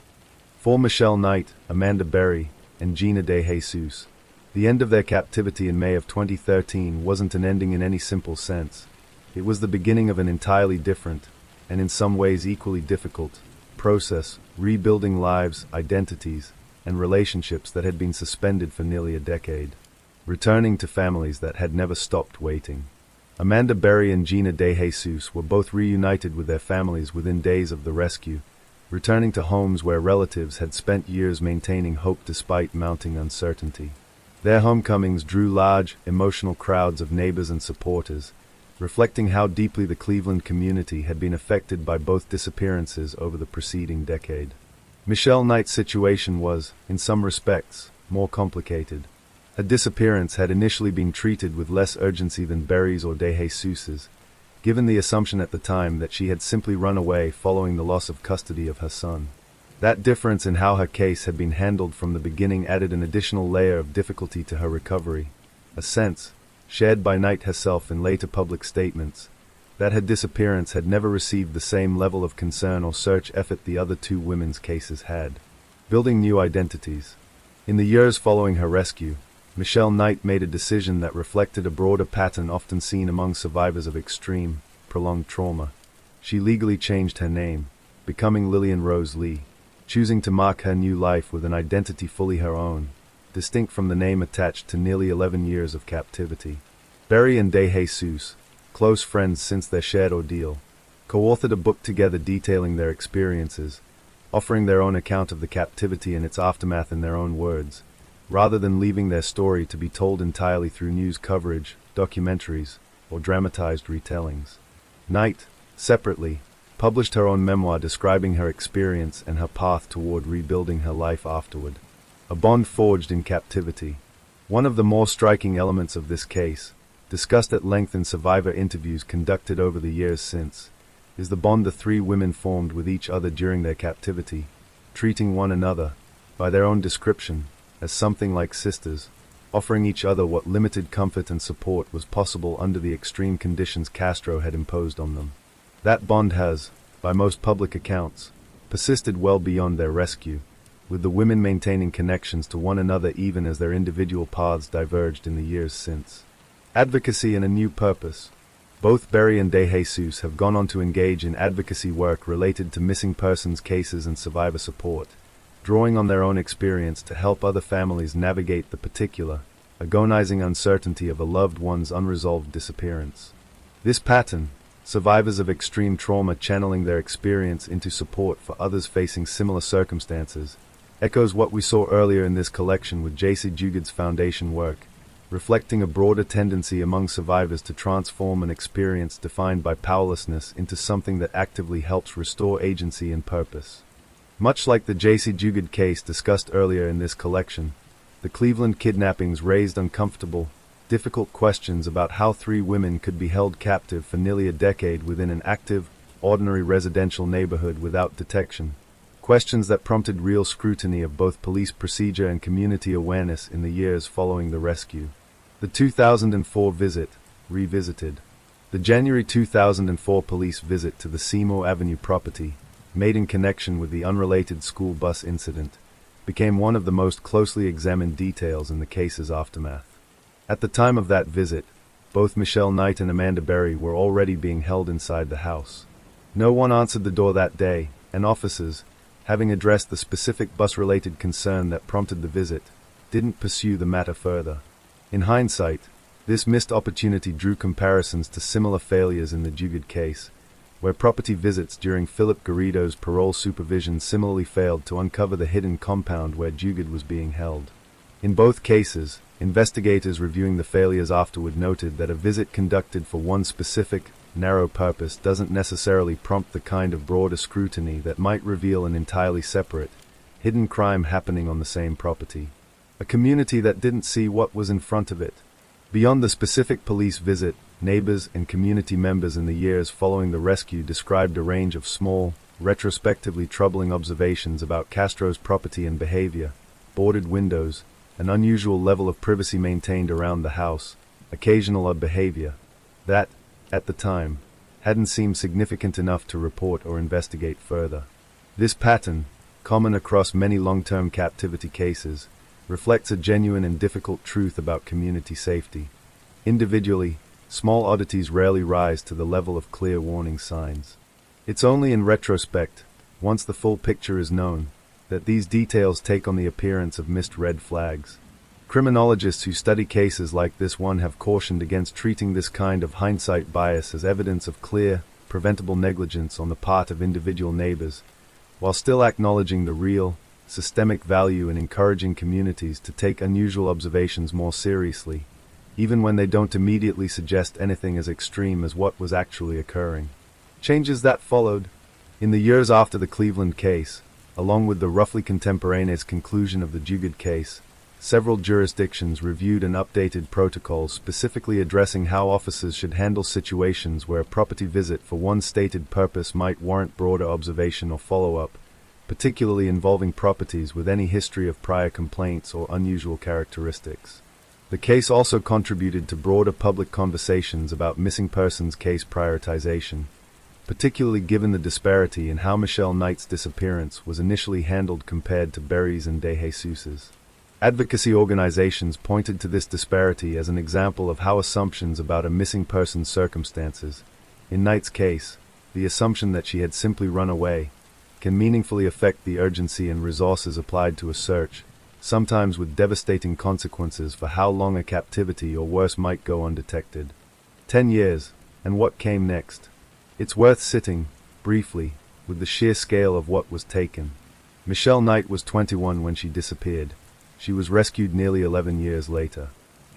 For Michelle Knight, Amanda Berry, and Gina De Jesus, the end of their captivity in May of 2013 wasn't an ending in any simple sense. It was the beginning of an entirely different, and in some ways equally difficult, process, rebuilding lives, identities, and relationships that had been suspended for nearly a decade, returning to families that had never stopped waiting. Amanda Berry and Gina De Jesus were both reunited with their families within days of the rescue, returning to homes where relatives had spent years maintaining hope despite mounting uncertainty. Their homecomings drew large, emotional crowds of neighbors and supporters, reflecting how deeply the Cleveland community had been affected by both disappearances over the preceding decade. Michelle Knight's situation was, in some respects, more complicated. Her disappearance had initially been treated with less urgency than Berry's or De Jesus's, given the assumption at the time that she had simply run away following the loss of custody of her son. That difference in how her case had been handled from the beginning added an additional layer of difficulty to her recovery, a sense, shared by Knight herself in later public statements, that her disappearance had never received the same level of concern or search effort the other two women's cases had. Building new identities. In the years following her rescue, Michelle Knight made a decision that reflected a broader pattern often seen among survivors of extreme, prolonged trauma. She legally changed her name, becoming Lillian Rose Lee, choosing to mark her new life with an identity fully her own, distinct from the name attached to nearly 11 years of captivity. Barry and De Jesus, close friends since their shared ordeal, co-authored a book together detailing their experiences, offering their own account of the captivity and its aftermath in their own words, rather than leaving their story to be told entirely through news coverage, documentaries, or dramatized retellings. Knight, separately, published her own memoir describing her experience and her path toward rebuilding her life afterward. A bond forged in captivity. One of the more striking elements of this case, discussed at length in survivor interviews conducted over the years since, is the bond the three women formed with each other during their captivity, treating one another, by their own description, as something like sisters, offering each other what limited comfort and support was possible under the extreme conditions Castro had imposed on them. That bond has, by most public accounts, persisted well beyond their rescue, with the women maintaining connections to one another even as their individual paths diverged in the years since. Advocacy and a new purpose. Both Barry and De Jesus have gone on to engage in advocacy work related to missing persons cases and survivor support, drawing on their own experience to help other families navigate the particular, agonizing uncertainty of a loved one's unresolved disappearance. This pattern, survivors of extreme trauma channeling their experience into support for others facing similar circumstances, echoes what we saw earlier in this collection with J.C. Jugood's foundation work, reflecting a broader tendency among survivors to transform an experience defined by powerlessness into something that actively helps restore agency and purpose. Much like the J.C. Jugood case discussed earlier in this collection, the Cleveland kidnappings raised uncomfortable, difficult questions about how three women could be held captive for nearly a decade within an active, ordinary residential neighborhood without detection. Questions that prompted real scrutiny of both police procedure and community awareness in the years following the rescue. The 2004 visit, revisited. The January 2004 police visit to the Seymour Avenue property, made in connection with the unrelated school bus incident, became one of the most closely examined details in the case's aftermath. At the time of that visit, both Michelle Knight and Amanda Berry were already being held inside the house. No one answered the door that day, and officers, having addressed the specific bus-related concern that prompted the visit, didn't pursue the matter further. In hindsight, this missed opportunity drew comparisons to similar failures in the Jugood case, where property visits during Philip Garrido's parole supervision similarly failed to uncover the hidden compound where Jugood was being held. In both cases, investigators reviewing the failures afterward noted that a visit conducted for one specific, narrow purpose doesn't necessarily prompt the kind of broader scrutiny that might reveal an entirely separate, hidden crime happening on the same property. A community that didn't see what was in front of it. Beyond the specific police visit, neighbors and community members in the years following the rescue described a range of small, retrospectively troubling observations about Castro's property and behavior: boarded windows, an unusual level of privacy maintained around the house, occasional odd behavior that, at the time, hadn't seemed significant enough to report or investigate further. This pattern, common across many long-term captivity cases, reflects a genuine and difficult truth about community safety. Individually, small oddities rarely rise to the level of clear warning signs. It's only in retrospect, once the full picture is known, that these details take on the appearance of missed red flags. Criminologists who study cases like this one have cautioned against treating this kind of hindsight bias as evidence of clear, preventable negligence on the part of individual neighbors, while still acknowledging the real, systemic value in encouraging communities to take unusual observations more seriously, even when they don't immediately suggest anything as extreme as what was actually occurring. Changes that followed. In the years after the Cleveland case, along with the roughly contemporaneous conclusion of the Jugood case, several jurisdictions reviewed and updated protocols specifically addressing how officers should handle situations where a property visit for one stated purpose might warrant broader observation or follow-up, particularly involving properties with any history of prior complaints or unusual characteristics. The case also contributed to broader public conversations about missing persons case prioritization, particularly given the disparity in how Michelle Knight's disappearance was initially handled compared to Berry's and De Jesus's. Advocacy organizations pointed to this disparity as an example of how assumptions about a missing person's circumstances, in Knight's case, the assumption that she had simply run away, can meaningfully affect the urgency and resources applied to a search, sometimes with devastating consequences for how long a captivity or worse might go undetected. 10 years, and what came next? It's worth sitting, briefly, with the sheer scale of what was taken. Michelle Knight was 21 when she disappeared. She was rescued nearly 11 years later.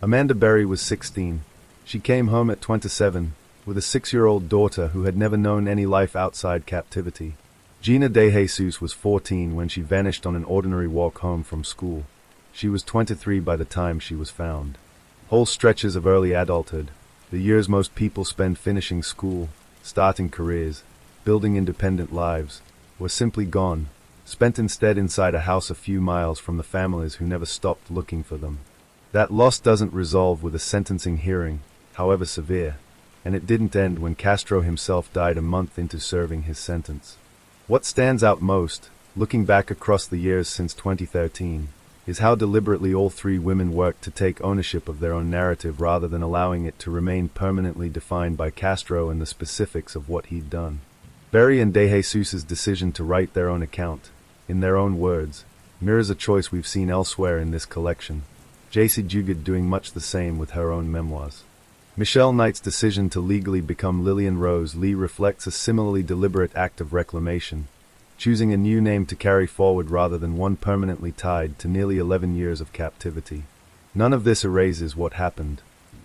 Amanda Berry was 16. She came home at 27, with a 6-year-old daughter who had never known any life outside captivity. Gina De Jesus was 14 when she vanished on an ordinary walk home from school. She was 23 by the time she was found. Whole stretches of early adulthood, the years most people spend finishing school, starting careers, building independent lives, were simply gone, spent instead inside a house a few miles from the families who never stopped looking for them. That loss doesn't resolve with a sentencing hearing, however severe, and it didn't end when Castro himself died a month into serving his sentence. What stands out most, looking back across the years since 2013, is how deliberately all three women worked to take ownership of their own narrative rather than allowing it to remain permanently defined by Castro and the specifics of what he'd done. Berry and De Jesus's decision to write their own account, in their own words, mirrors a choice we've seen elsewhere in this collection, J.C. Duguid doing much the same with her own memoirs. Michelle Knight's decision to legally become Lillian Rose Lee reflects a similarly deliberate act of reclamation, choosing a new name to carry forward rather than one permanently tied to nearly 11 years of captivity. None of this erases what happened,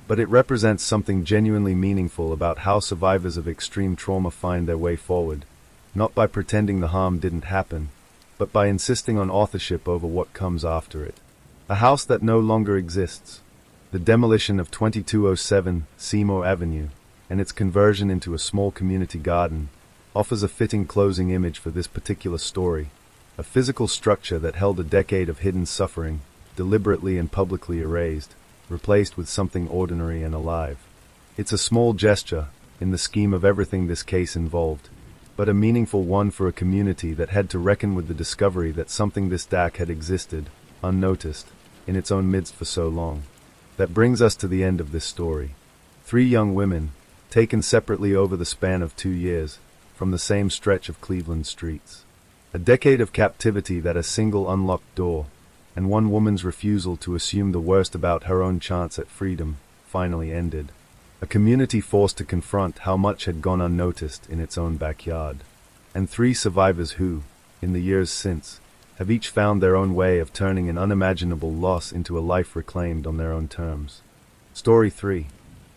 but it represents something genuinely meaningful about how survivors of extreme trauma find their way forward, not by pretending the harm didn't happen, but by insisting on authorship over what comes after it. A house that no longer exists. The demolition of 2207 Seymour Avenue, and its conversion into a small community garden, offers a fitting closing image for this particular story, a physical structure that held a decade of hidden suffering, deliberately and publicly erased, replaced with something ordinary and alive. It's a small gesture, in the scheme of everything this case involved, but a meaningful one for a community that had to reckon with the discovery that something this dark had existed, unnoticed, in its own midst for so long. That brings us to the end of this story. 3 young women, taken separately over the span of 2 years, from the same stretch of Cleveland streets. A decade of captivity that a single unlocked door, and one woman's refusal to assume the worst about her own chance at freedom, finally ended. A community forced to confront how much had gone unnoticed in its own backyard. And 3 survivors who, in the years since, have each found their own way of turning an unimaginable loss into a life reclaimed on their own terms. Story 3.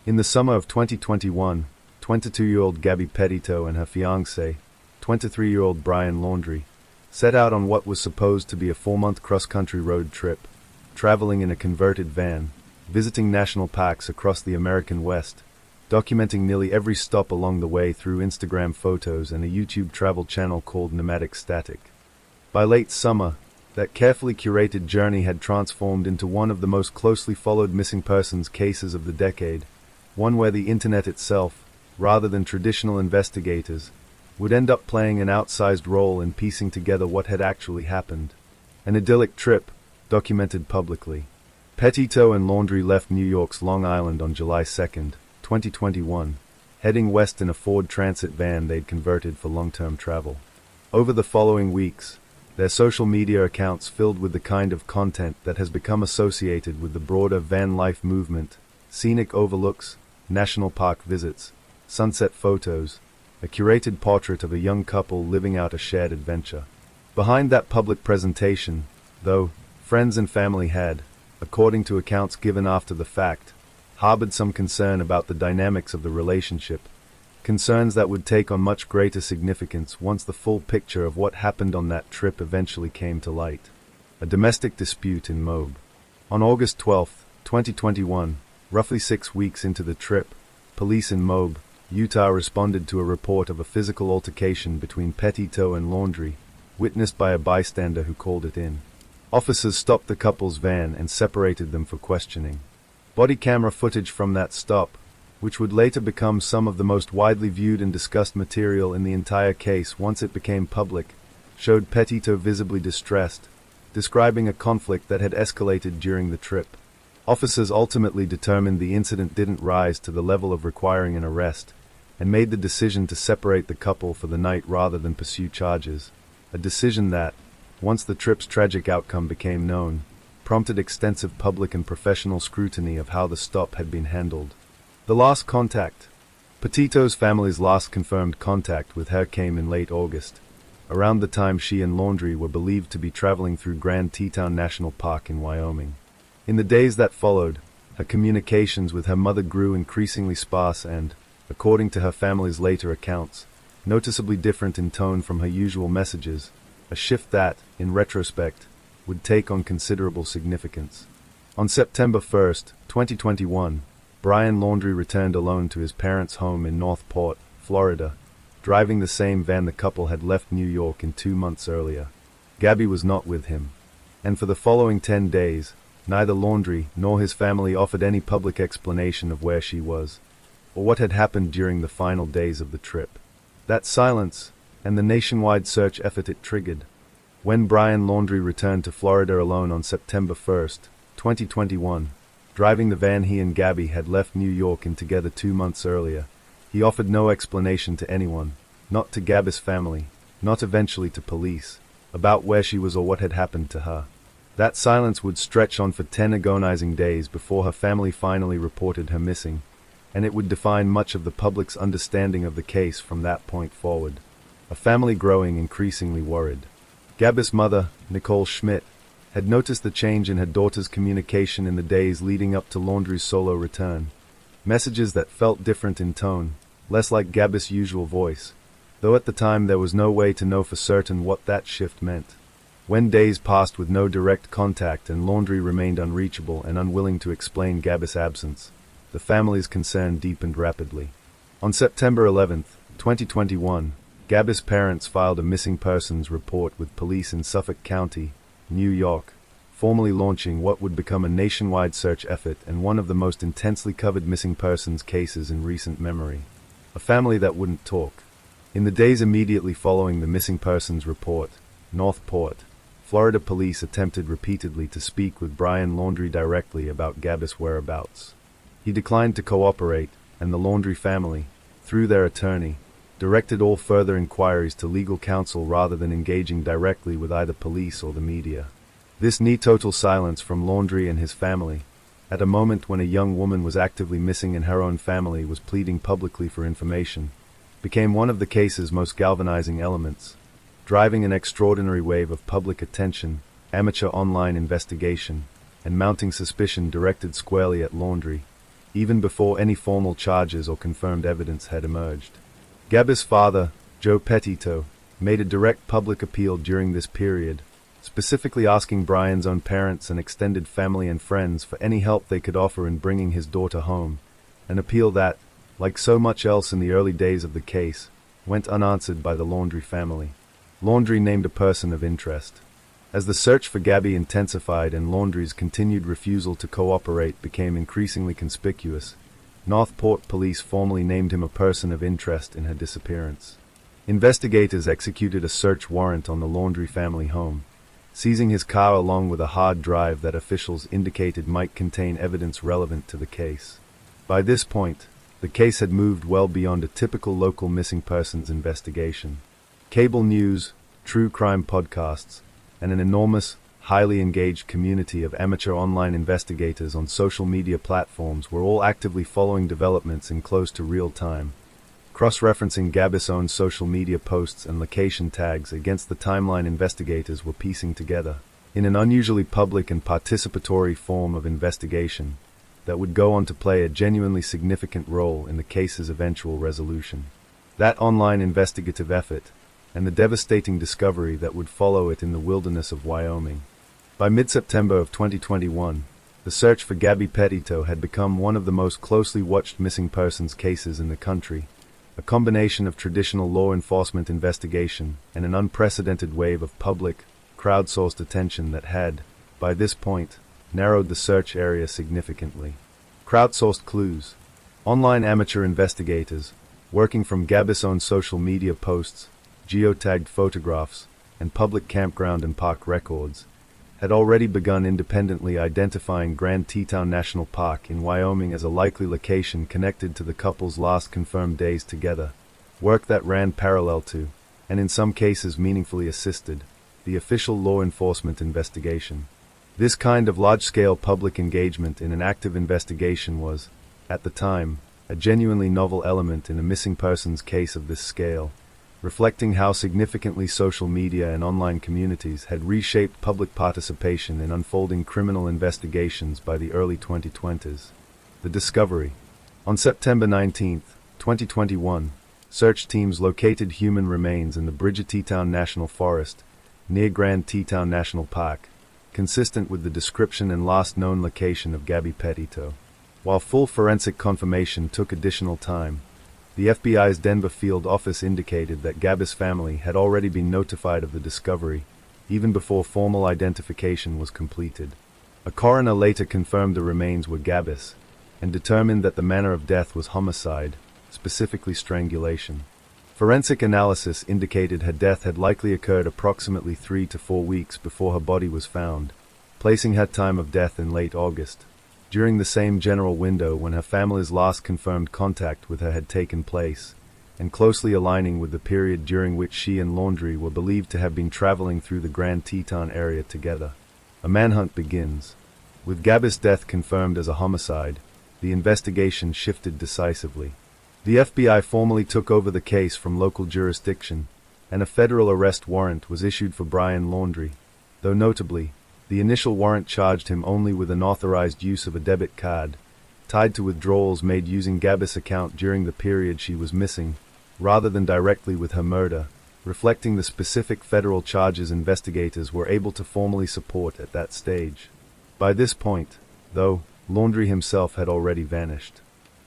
In the summer of 2021, 22-year-old Gabby Petito and her fiancé, 23-year-old Brian Laundrie, set out on what was supposed to be a 4-month cross-country road trip, traveling in a converted van, visiting national parks across the American West, documenting nearly every stop along the way through Instagram photos and a YouTube travel channel called Nomadic Static. By late summer, that carefully curated journey had transformed into one of the most closely followed missing persons cases of the decade, one where the internet itself, rather than traditional investigators, would end up playing an outsized role in piecing together what had actually happened. An idyllic trip, documented publicly. Petito and Laundrie left New York's Long Island on July 2, 2021, heading west in a Ford Transit van they'd converted for long-term travel. Over the following weeks, their social media accounts filled with the kind of content that has become associated with the broader van life movement, scenic overlooks, national park visits, sunset photos, a curated portrait of a young couple living out a shared adventure. Behind that public presentation, though, friends and family had, according to accounts given after the fact, harbored some concern about the dynamics of the relationship, concerns that would take on much greater significance once the full picture of what happened on that trip eventually came to light. A domestic dispute in Moab. On August 12, 2021, roughly 6 weeks into the trip, police in Moab, Utah responded to a report of a physical altercation between Petito and Laundrie, witnessed by a bystander who called it in. Officers stopped the couple's van and separated them for questioning. Body camera footage from that stop, which would later become some of the most widely viewed and discussed material in the entire case once it became public, showed Petito visibly distressed, describing a conflict that had escalated during the trip. Officers ultimately determined the incident didn't rise to the level of requiring an arrest, and made the decision to separate the couple for the night rather than pursue charges, a decision that, once the trip's tragic outcome became known, prompted extensive public and professional scrutiny of how the stop had been handled. The last contact. Petito's family's last confirmed contact with her came in late August, around the time she and Laundrie were believed to be traveling through Grand Teton National Park in Wyoming. In the days that followed, her communications with her mother grew increasingly sparse and, according to her family's later accounts, noticeably different in tone from her usual messages, a shift that, in retrospect, would take on considerable significance. On September 1, 2021, Brian Laundrie returned alone to his parents' home in North Port, Florida, driving the same van the couple had left New York in 2 months earlier. Gabby was not with him, and for the following 10 days, neither Laundrie nor his family offered any public explanation of where she was, or what had happened during the final days of the trip. That silence, and the nationwide search effort it triggered. When Brian Laundrie returned to Florida alone on September 1, 2021, driving the van he and Gabby had left New York in together 2 months earlier, he offered no explanation to anyone, not to Gabby's family, not eventually to police, about where she was or what had happened to her. That silence would stretch on for 10 agonizing days before her family finally reported her missing, and it would define much of the public's understanding of the case from that point forward. A family growing increasingly worried. Gabby's mother, Nicole Schmidt, had noticed the change in her daughter's communication in the days leading up to Laundrie's solo return. Messages that felt different in tone, less like Gabby's usual voice, though at the time there was no way to know for certain what that shift meant. When days passed with no direct contact and Laundrie remained unreachable and unwilling to explain Gabby's absence, the family's concern deepened rapidly. On September 11, 2021, Gabby's parents filed a missing persons report with police in Suffolk County, New York, formally launching what would become a nationwide search effort and one of the most intensely covered missing persons cases in recent memory. A family that wouldn't talk. In the days immediately following the missing persons report, North Port, Florida police attempted repeatedly to speak with Brian Laundrie directly about Gabby's whereabouts. He declined to cooperate, and the Laundrie family, through their attorney, directed all further inquiries to legal counsel rather than engaging directly with either police or the media. This total silence from Laundrie and his family, at a moment when a young woman was actively missing and her own family was pleading publicly for information, became one of the case's most galvanizing elements, driving an extraordinary wave of public attention, amateur online investigation, and mounting suspicion directed squarely at Laundrie, even before any formal charges or confirmed evidence had emerged. Gabby's father, Joe Petito, made a direct public appeal during this period, specifically asking Brian's own parents and extended family and friends for any help they could offer in bringing his daughter home, an appeal that, like so much else in the early days of the case, went unanswered by the Laundrie family. Laundrie named a person of interest. As the search for Gabby intensified and Laundrie's continued refusal to cooperate became increasingly conspicuous, North Port police formally named him a person of interest in her disappearance. Investigators executed a search warrant on the Laundrie family home, seizing his car along with a hard drive that officials indicated might contain evidence relevant to the case. By this point, the case had moved well beyond a typical local missing persons investigation. Cable news, true crime podcasts, and an enormous, highly engaged community of amateur online investigators on social media platforms were all actively following developments in close to real time, cross-referencing Gabby's own social media posts and location tags against the timeline investigators were piecing together, in an unusually public and participatory form of investigation that would go on to play a genuinely significant role in the case's eventual resolution. That online investigative effort, and the devastating discovery that would follow it in the wilderness of Wyoming. By mid-September of 2021, the search for Gabby Petito had become one of the most closely watched missing persons cases in the country, a combination of traditional law enforcement investigation and an unprecedented wave of public, crowdsourced attention that had, by this point, narrowed the search area significantly. Crowdsourced clues. Online amateur investigators, working from Gabby's own social media posts, geotagged photographs, and public campground and park records, had already begun independently identifying Grand Teton National Park in Wyoming as a likely location connected to the couple's last confirmed days together, work that ran parallel to, and in some cases meaningfully assisted, the official law enforcement investigation. This kind of large-scale public engagement in an active investigation was, at the time, a genuinely novel element in a missing persons case of this scale, reflecting how significantly social media and online communities had reshaped public participation in unfolding criminal investigations by the early 2020s. The discovery. On September 19, 2021, search teams located human remains in the Bridger Teton National Forest, near Grand Teton National Park, consistent with the description and last known location of Gabby Petito. While full forensic confirmation took additional time, the FBI's Denver field office indicated that Gabby's family had already been notified of the discovery, even before formal identification was completed. A coroner later confirmed the remains were Gabby's, and determined that the manner of death was homicide, specifically strangulation. Forensic analysis indicated her death had likely occurred approximately 3 to 4 weeks before her body was found, placing her time of death in late August, during the same general window when her family's last confirmed contact with her had taken place, and closely aligning with the period during which she and Laundrie were believed to have been traveling through the Grand Teton area together. A manhunt begins. With Gabby's death confirmed as a homicide, the investigation shifted decisively. The FBI formally took over the case from local jurisdiction, and a federal arrest warrant was issued for Brian Laundrie, though notably, the initial warrant charged him only with unauthorized use of a debit card, tied to withdrawals made using Gabby's account during the period she was missing, rather than directly with her murder, reflecting the specific federal charges investigators were able to formally support at that stage. By this point, though, Laundrie himself had already vanished.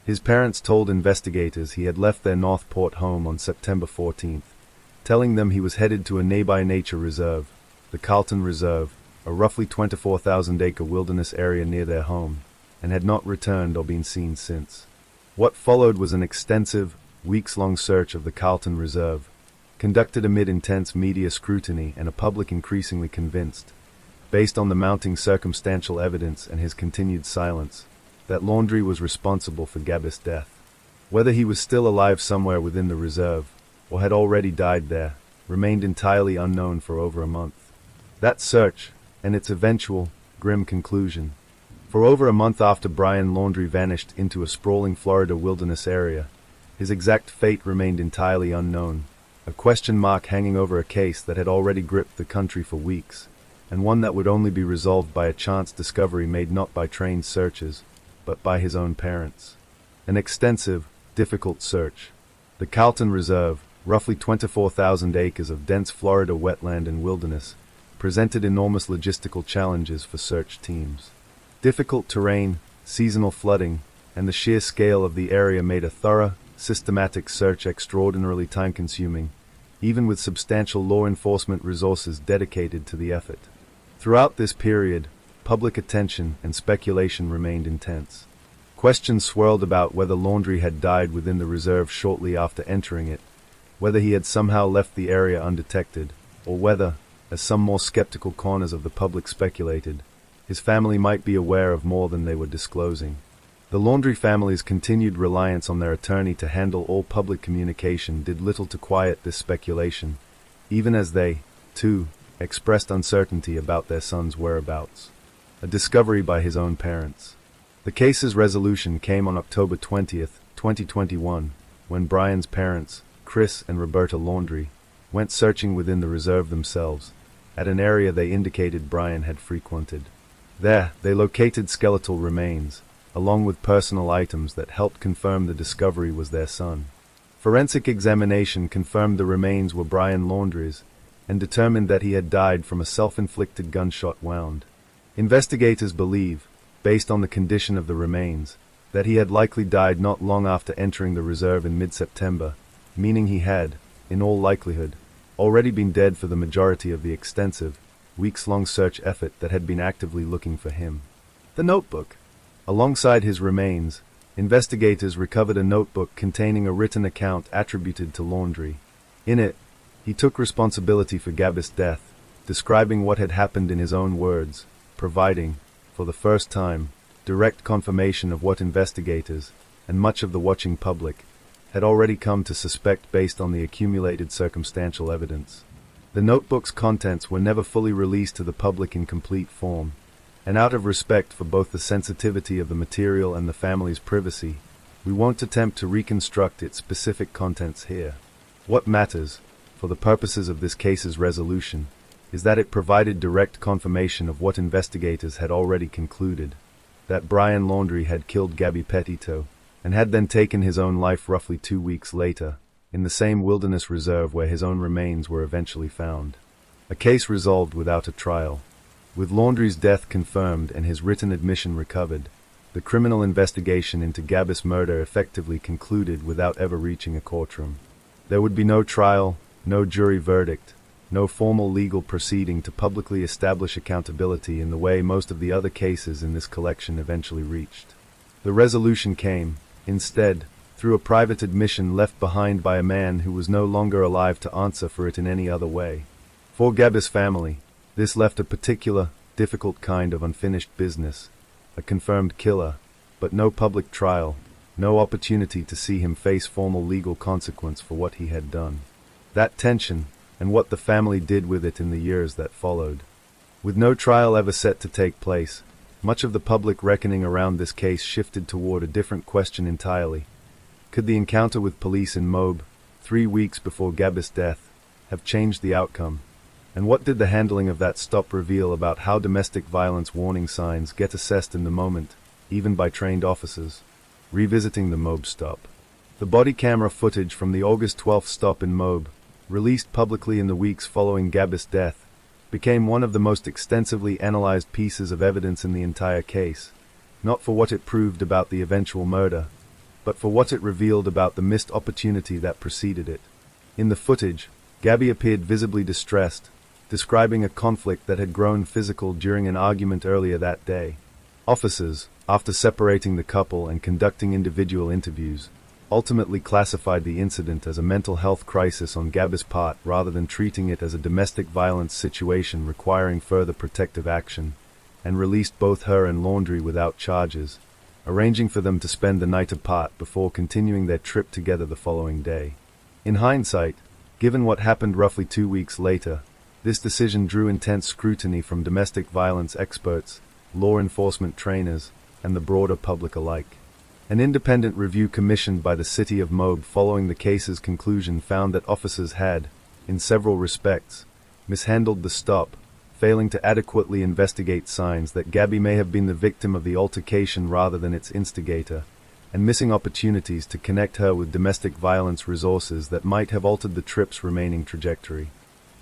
His parents told investigators he had left their Northport home on September 14th, telling them he was headed to a nearby nature reserve, the Carlton Reserve, a roughly 24,000-acre wilderness area near their home, and had not returned or been seen since. What followed was an extensive, weeks-long search of the Carlton Reserve, conducted amid intense media scrutiny and a public increasingly convinced, based on the mounting circumstantial evidence and his continued silence, that Laundrie was responsible for Gabby's death. Whether he was still alive somewhere within the reserve, or had already died there, remained entirely unknown for over a month. That search, and its eventual, grim conclusion. For over a month after Brian Laundrie vanished into a sprawling Florida wilderness area, his exact fate remained entirely unknown, a question mark hanging over a case that had already gripped the country for weeks, and one that would only be resolved by a chance discovery made not by trained searchers, but by his own parents. An extensive, difficult search. The Carlton Reserve, roughly 24,000 acres of dense Florida wetland and wilderness, presented enormous logistical challenges for search teams. Difficult terrain, seasonal flooding, and the sheer scale of the area made a thorough, systematic search extraordinarily time-consuming, even with substantial law enforcement resources dedicated to the effort. Throughout this period, public attention and speculation remained intense. Questions swirled about whether Laundrie had died within the reserve shortly after entering it, whether he had somehow left the area undetected, or whether, as some more skeptical corners of the public speculated, his family might be aware of more than they were disclosing. The Laundrie family's continued reliance on their attorney to handle all public communication did little to quiet this speculation, even as they, too, expressed uncertainty about their son's whereabouts. A discovery by his own parents. The case's resolution came on October 20th, 2021, when Brian's parents, Chris and Roberta Laundrie, went searching within the reserve themselves, at an area they indicated Brian had frequented. There, they located skeletal remains, along with personal items that helped confirm the discovery was their son. Forensic examination confirmed the remains were Brian Laundrie's, and determined that he had died from a self-inflicted gunshot wound. Investigators believe, based on the condition of the remains, that he had likely died not long after entering the reserve in mid-September, meaning he had, in all likelihood, already been dead for the majority of the extensive, weeks-long search effort that had been actively looking for him. The notebook. Alongside his remains, investigators recovered a notebook containing a written account attributed to Laundrie. In it, he took responsibility for Gabby's death, describing what had happened in his own words, providing, for the first time, direct confirmation of what investigators, and much of the watching public, had already come to suspect based on the accumulated circumstantial evidence. The notebook's contents were never fully released to the public in complete form, and out of respect for both the sensitivity of the material and the family's privacy, we won't attempt to reconstruct its specific contents here. What matters, for the purposes of this case's resolution, is that it provided direct confirmation of what investigators had already concluded, that Brian Laundrie had killed Gabby Petito, and had then taken his own life roughly 2 weeks later, in the same wilderness reserve where his own remains were eventually found. A case resolved without a trial. With Laundrie's death confirmed and his written admission recovered, the criminal investigation into Gabby's murder effectively concluded without ever reaching a courtroom. There would be no trial, no jury verdict, no formal legal proceeding to publicly establish accountability in the way most of the other cases in this collection eventually reached. The resolution came, instead, through a private admission left behind by a man who was no longer alive to answer for it in any other way. For Gabby's family, this left a particular, difficult kind of unfinished business, a confirmed killer, but no public trial, no opportunity to see him face formal legal consequence for what he had done. That tension, and what the family did with it in the years that followed. With no trial ever set to take place, much of the public reckoning around this case shifted toward a different question entirely. Could the encounter with police in Moab, 3 weeks before Gabby's death, have changed the outcome? And what did the handling of that stop reveal about how domestic violence warning signs get assessed in the moment, even by trained officers? Revisiting the Moab stop. The body camera footage from the August 12th stop in Moab, released publicly in the weeks following Gabby's death, became one of the most extensively analyzed pieces of evidence in the entire case, not for what it proved about the eventual murder, but for what it revealed about the missed opportunity that preceded it. In the footage, Gabby appeared visibly distressed, describing a conflict that had grown physical during an argument earlier that day. Officers, after separating the couple and conducting individual interviews, ultimately classified the incident as a mental health crisis on Gabby's part rather than treating it as a domestic violence situation requiring further protective action, and released both her and Laundrie without charges, arranging for them to spend the night apart before continuing their trip together the following day. In hindsight, given what happened roughly 2 weeks later, this decision drew intense scrutiny from domestic violence experts, law enforcement trainers, and the broader public alike. An independent review commissioned by the city of Moab following the case's conclusion found that officers had, in several respects, mishandled the stop, failing to adequately investigate signs that Gabby may have been the victim of the altercation rather than its instigator, and missing opportunities to connect her with domestic violence resources that might have altered the trip's remaining trajectory.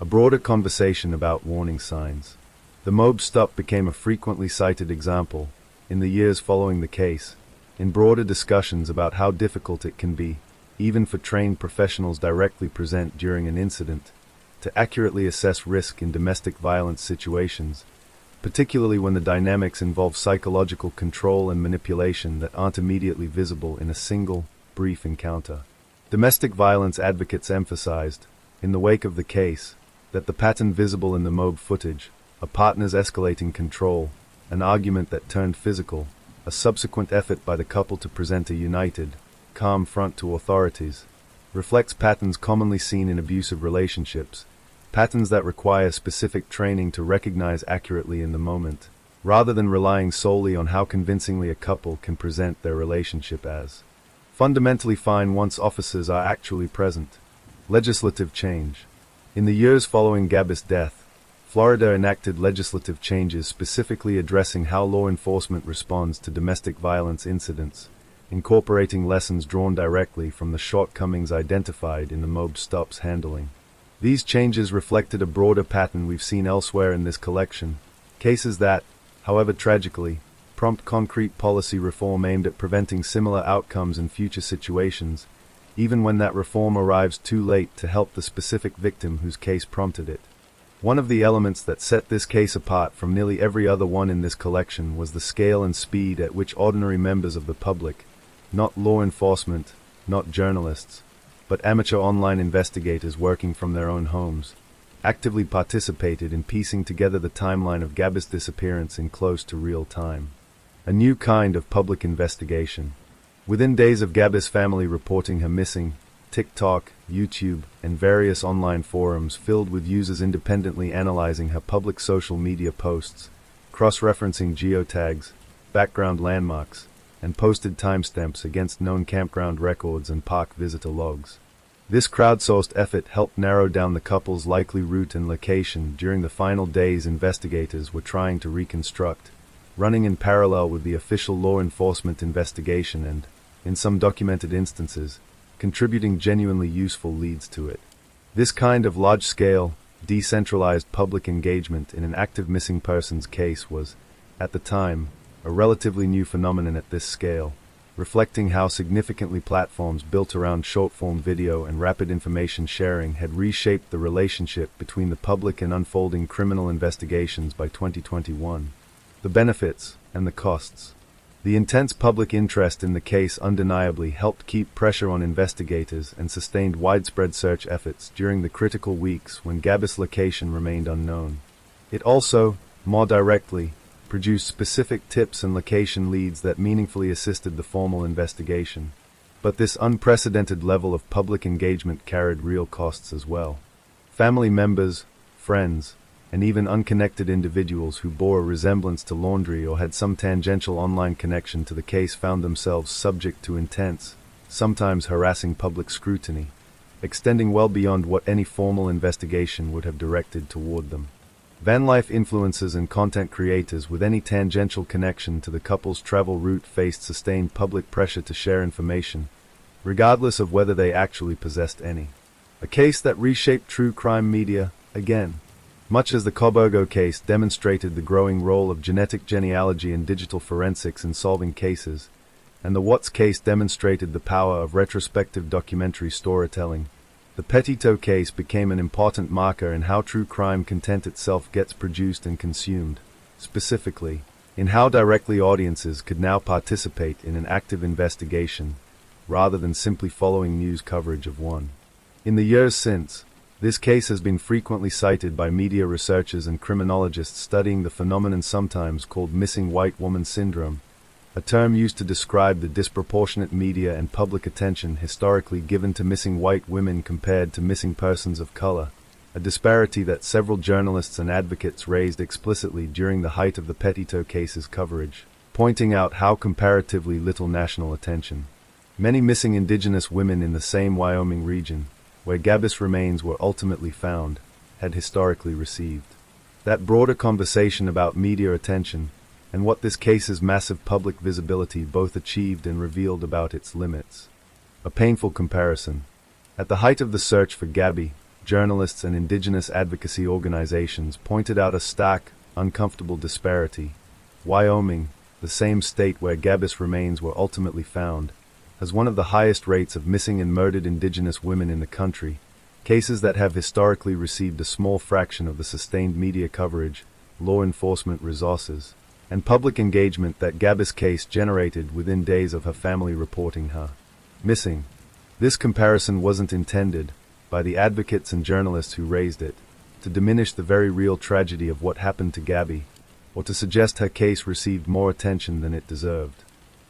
A broader conversation about warning signs. The Moab stop became a frequently cited example, in the years following the case, in broader discussions about how difficult it can be, even for trained professionals directly present during an incident, to accurately assess risk in domestic violence situations, particularly when the dynamics involve psychological control and manipulation that aren't immediately visible in a single, brief encounter. Domestic violence advocates emphasized, in the wake of the case, that the pattern visible in the Moab footage, a partner's escalating control, an argument that turned physical, a subsequent effort by the couple to present a united, calm front to authorities, reflects patterns commonly seen in abusive relationships, patterns that require specific training to recognize accurately in the moment, rather than relying solely on how convincingly a couple can present their relationship as fundamentally fine once officers are actually present. Legislative change. In the years following Gabby's death, Florida enacted legislative changes specifically addressing how law enforcement responds to domestic violence incidents, incorporating lessons drawn directly from the shortcomings identified in the Moab stop's handling. These changes reflected a broader pattern we've seen elsewhere in this collection, cases that, however tragically, prompt concrete policy reform aimed at preventing similar outcomes in future situations, even when that reform arrives too late to help the specific victim whose case prompted it. One of the elements that set this case apart from nearly every other one in this collection was the scale and speed at which ordinary members of the public, not law enforcement, not journalists, but amateur online investigators working from their own homes, actively participated in piecing together the timeline of Gabby's disappearance in close to real time. A new kind of public investigation. Within days of Gabby's family reporting her missing, TikTok, YouTube, and various online forums filled with users independently analyzing her public social media posts, cross-referencing geotags, background landmarks, and posted timestamps against known campground records and park visitor logs. This crowdsourced effort helped narrow down the couple's likely route and location during the final days investigators were trying to reconstruct, running in parallel with the official law enforcement investigation and, in some documented instances, contributing genuinely useful leads to it. This kind of large-scale, decentralized public engagement in an active missing persons case was, at the time, a relatively new phenomenon at this scale, reflecting how significantly platforms built around short-form video and rapid information sharing had reshaped the relationship between the public and unfolding criminal investigations by 2021. The benefits and the costs. The intense public interest in the case undeniably helped keep pressure on investigators and sustained widespread search efforts during the critical weeks when Gabby's location remained unknown. It also, more directly, produced specific tips and location leads that meaningfully assisted the formal investigation. But this unprecedented level of public engagement carried real costs as well. Family members, friends, and even unconnected individuals who bore a resemblance to Laundrie or had some tangential online connection to the case found themselves subject to intense, sometimes harassing public scrutiny, extending well beyond what any formal investigation would have directed toward them. Van life influencers and content creators with any tangential connection to the couple's travel route faced sustained public pressure to share information, regardless of whether they actually possessed any. A case that reshaped true crime media, again. Much as the Coburgo case demonstrated the growing role of genetic genealogy and digital forensics in solving cases, and the Watts case demonstrated the power of retrospective documentary storytelling, the Petito case became an important marker in how true crime content itself gets produced and consumed, specifically, in how directly audiences could now participate in an active investigation, rather than simply following news coverage of one. In the years since, this case has been frequently cited by media researchers and criminologists studying the phenomenon sometimes called missing white woman syndrome, a term used to describe the disproportionate media and public attention historically given to missing white women compared to missing persons of color, a disparity that several journalists and advocates raised explicitly during the height of the Petito case's coverage, pointing out how comparatively little national attention many missing indigenous women in the same Wyoming region, where Gabby's remains were ultimately found, had historically received. That broader conversation about media attention, and what this case's massive public visibility both achieved and revealed about its limits. A painful comparison. At the height of the search for Gabby, journalists and indigenous advocacy organizations pointed out a stark, uncomfortable disparity. Wyoming, the same state where Gabby's remains were ultimately found, has one of the highest rates of missing and murdered indigenous women in the country, cases that have historically received a small fraction of the sustained media coverage, law enforcement resources, and public engagement that Gabby's case generated within days of her family reporting her missing. This comparison wasn't intended, by the advocates and journalists who raised it, to diminish the very real tragedy of what happened to Gabby, or to suggest her case received more attention than it deserved.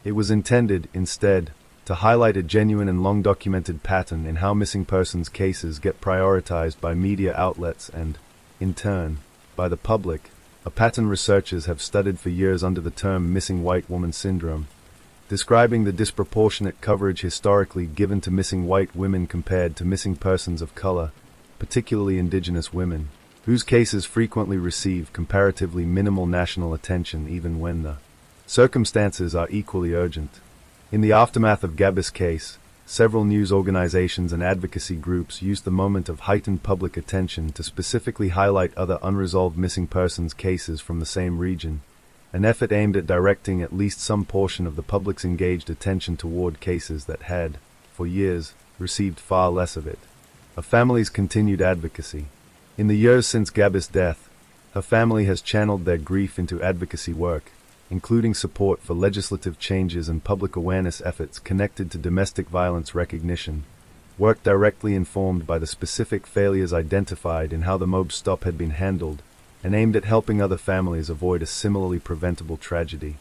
It was intended, instead, to highlight a genuine and long-documented pattern in how missing persons cases get prioritized by media outlets and, in turn, by the public, a pattern researchers have studied for years under the term missing white woman syndrome, describing the disproportionate coverage historically given to missing white women compared to missing persons of color, particularly indigenous women, whose cases frequently receive comparatively minimal national attention even when the circumstances are equally urgent. In the aftermath of Gabby's case, several news organizations and advocacy groups used the moment of heightened public attention to specifically highlight other unresolved missing persons cases from the same region, an effort aimed at directing at least some portion of the public's engaged attention toward cases that had, for years, received far less of it. A family's continued advocacy. In the years since Gabby's death, her family has channeled their grief into advocacy work, including support for legislative changes and public awareness efforts connected to domestic violence recognition, work directly informed by the specific failures identified in how the mob stop had been handled, and aimed at helping other families avoid a similarly preventable tragedy.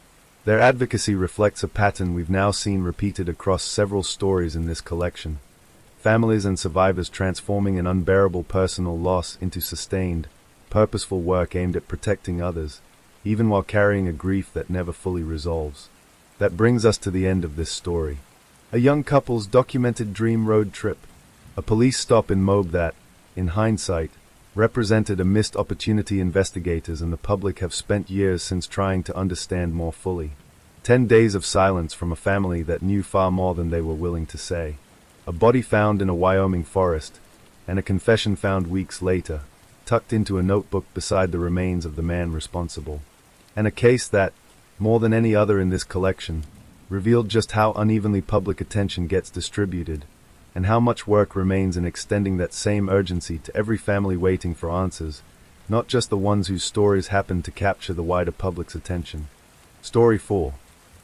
Their advocacy reflects a pattern we've now seen repeated across several stories in this collection. Families and survivors transforming an unbearable personal loss into sustained, purposeful work aimed at protecting others, even while carrying a grief that never fully resolves. That brings us to the end of this story. A young couple's documented dream road trip. A police stop in Moab that, in hindsight, represented a missed opportunity investigators and the public have spent years since trying to understand more fully. 10 days of silence from a family that knew far more than they were willing to say. A body found in a Wyoming forest, and a confession found weeks later, tucked into a notebook beside the remains of the man responsible. And a case that, more than any other in this collection, revealed just how unevenly public attention gets distributed, and how much work remains in extending that same urgency to every family waiting for answers, not just the ones whose stories happen to capture the wider public's attention. Story 4.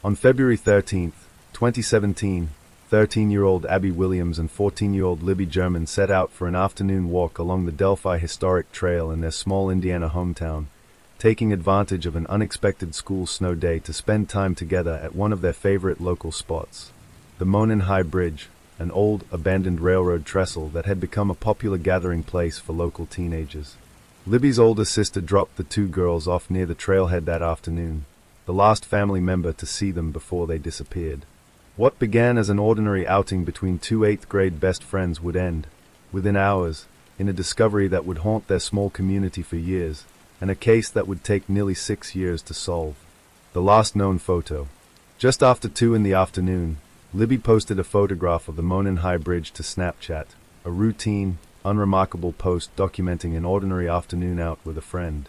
On February 13, 2017, 13-year-old Abby Williams and 14-year-old Libby German set out for an afternoon walk along the Delphi Historic Trail in their small Indiana hometown, taking advantage of an unexpected school snow day to spend time together at one of their favorite local spots, the Monon High Bridge, an old, abandoned railroad trestle that had become a popular gathering place for local teenagers. Libby's older sister dropped the two girls off near the trailhead that afternoon, the last family member to see them before they disappeared. What began as an ordinary outing between two 8th-grade best friends would end, within hours, in a discovery that would haunt their small community for years, and a case that would take nearly 6 years to solve. The last known photo. Just after 2 in the afternoon, Libby posted a photograph of the Monon High Bridge to Snapchat, a routine, unremarkable post documenting an ordinary afternoon out with a friend.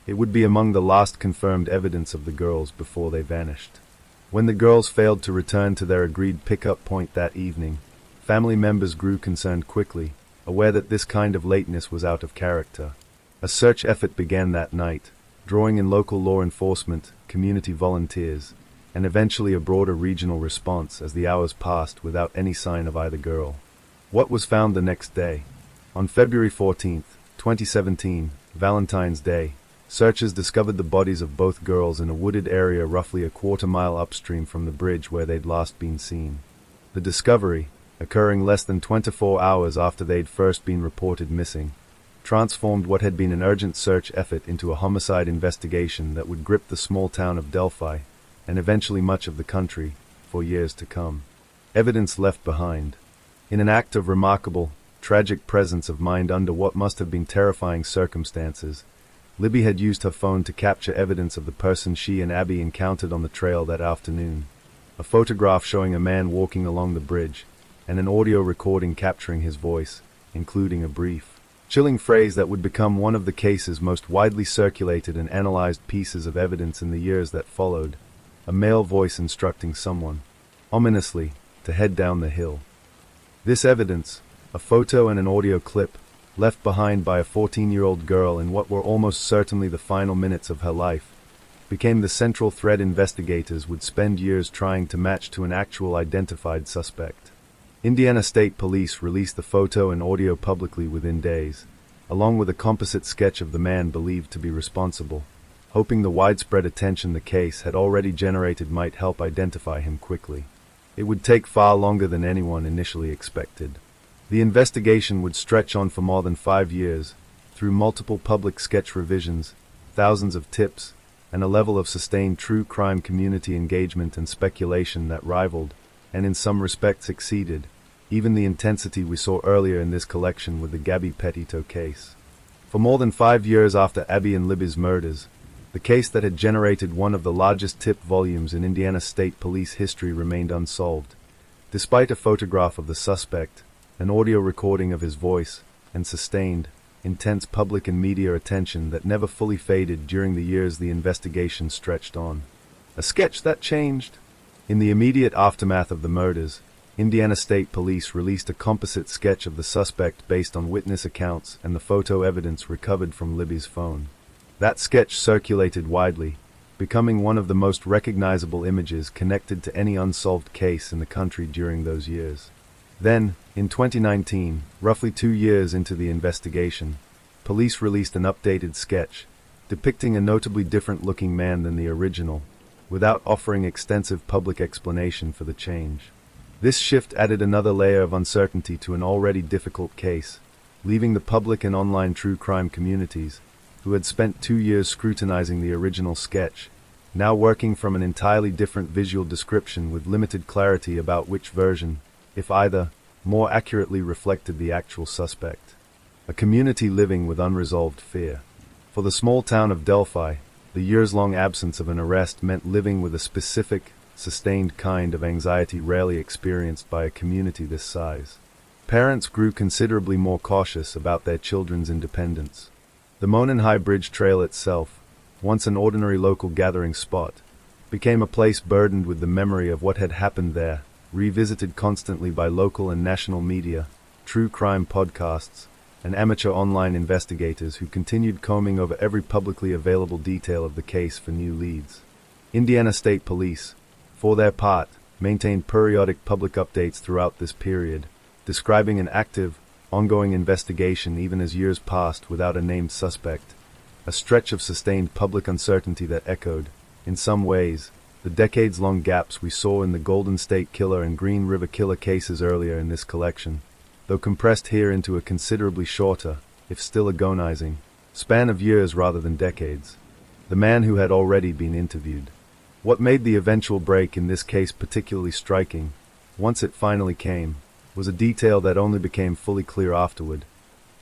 It would be among the last confirmed evidence of the girls before they vanished. When the girls failed to return to their agreed pickup point that evening, family members grew concerned quickly, aware that this kind of lateness was out of character. A search effort began that night, drawing in local law enforcement, community volunteers, and eventually a broader regional response as the hours passed without any sign of either girl. What was found the next day? On February 14, 2017, Valentine's Day, searchers discovered the bodies of both girls in a wooded area roughly a quarter-mile upstream from the bridge where they'd last been seen. The discovery, occurring less than 24 hours after they'd first been reported missing, transformed what had been an urgent search effort into a homicide investigation that would grip the small town of Delphi, and eventually much of the country, for years to come. Evidence left behind. In an act of remarkable, tragic presence of mind under what must have been terrifying circumstances, Libby had used her phone to capture evidence of the person she and Abby encountered on the trail that afternoon. A photograph showing a man walking along the bridge, and an audio recording capturing his voice, including a brief, chilling phrase that would become one of the case's most widely circulated and analyzed pieces of evidence in the years that followed. A male voice instructing someone, ominously, to head down the hill. This evidence, a photo and an audio clip, left behind by a 14-year-old girl in what were almost certainly the final minutes of her life, became the central thread investigators would spend years trying to match to an actual identified suspect. Indiana State Police released the photo and audio publicly within days, along with a composite sketch of the man believed to be responsible, hoping the widespread attention the case had already generated might help identify him quickly. It would take far longer than anyone initially expected. The investigation would stretch on for more than 5 years, through multiple public sketch revisions, thousands of tips, and a level of sustained true crime community engagement and speculation that rivaled, and in some respects exceeded, even the intensity we saw earlier in this collection with the Gabby Petito case. For more than 5 years after Abby and Libby's murders, the case that had generated one of the largest tip volumes in Indiana State Police history remained unsolved, despite a photograph of the suspect, an audio recording of his voice, and sustained, intense public and media attention that never fully faded during the years the investigation stretched on. A sketch that changed. In the immediate aftermath of the murders, Indiana State Police released a composite sketch of the suspect based on witness accounts and the photo evidence recovered from Libby's phone. That sketch circulated widely, becoming one of the most recognizable images connected to any unsolved case in the country during those years. Then, in 2019, roughly 2 years into the investigation, police released an updated sketch depicting a notably different-looking man than the original, without offering extensive public explanation for the change. This shift added another layer of uncertainty to an already difficult case, leaving the public and online true crime communities, who had spent 2 years scrutinizing the original sketch, now working from an entirely different visual description with limited clarity about which version, if either, more accurately reflected the actual suspect. A community living with unresolved fear. For the small town of Delphi, the years-long absence of an arrest meant living with a specific, sustained kind of anxiety rarely experienced by a community this size. Parents grew considerably more cautious about their children's independence. The Monon High Bridge Trail itself, once an ordinary local gathering spot, became a place burdened with the memory of what had happened there, revisited constantly by local and national media, true crime podcasts, and amateur online investigators who continued combing over every publicly available detail of the case for new leads. Indiana State Police, for their part, maintained periodic public updates throughout this period, describing an active, ongoing investigation even as years passed without a named suspect, a stretch of sustained public uncertainty that echoed, in some ways, the decades-long gaps we saw in the Golden State Killer and Green River Killer cases earlier in this collection, though compressed here into a considerably shorter, if still agonizing, span of years rather than decades. The man who had already been interviewed. What made the eventual break in this case particularly striking, once it finally came, was a detail that only became fully clear afterward.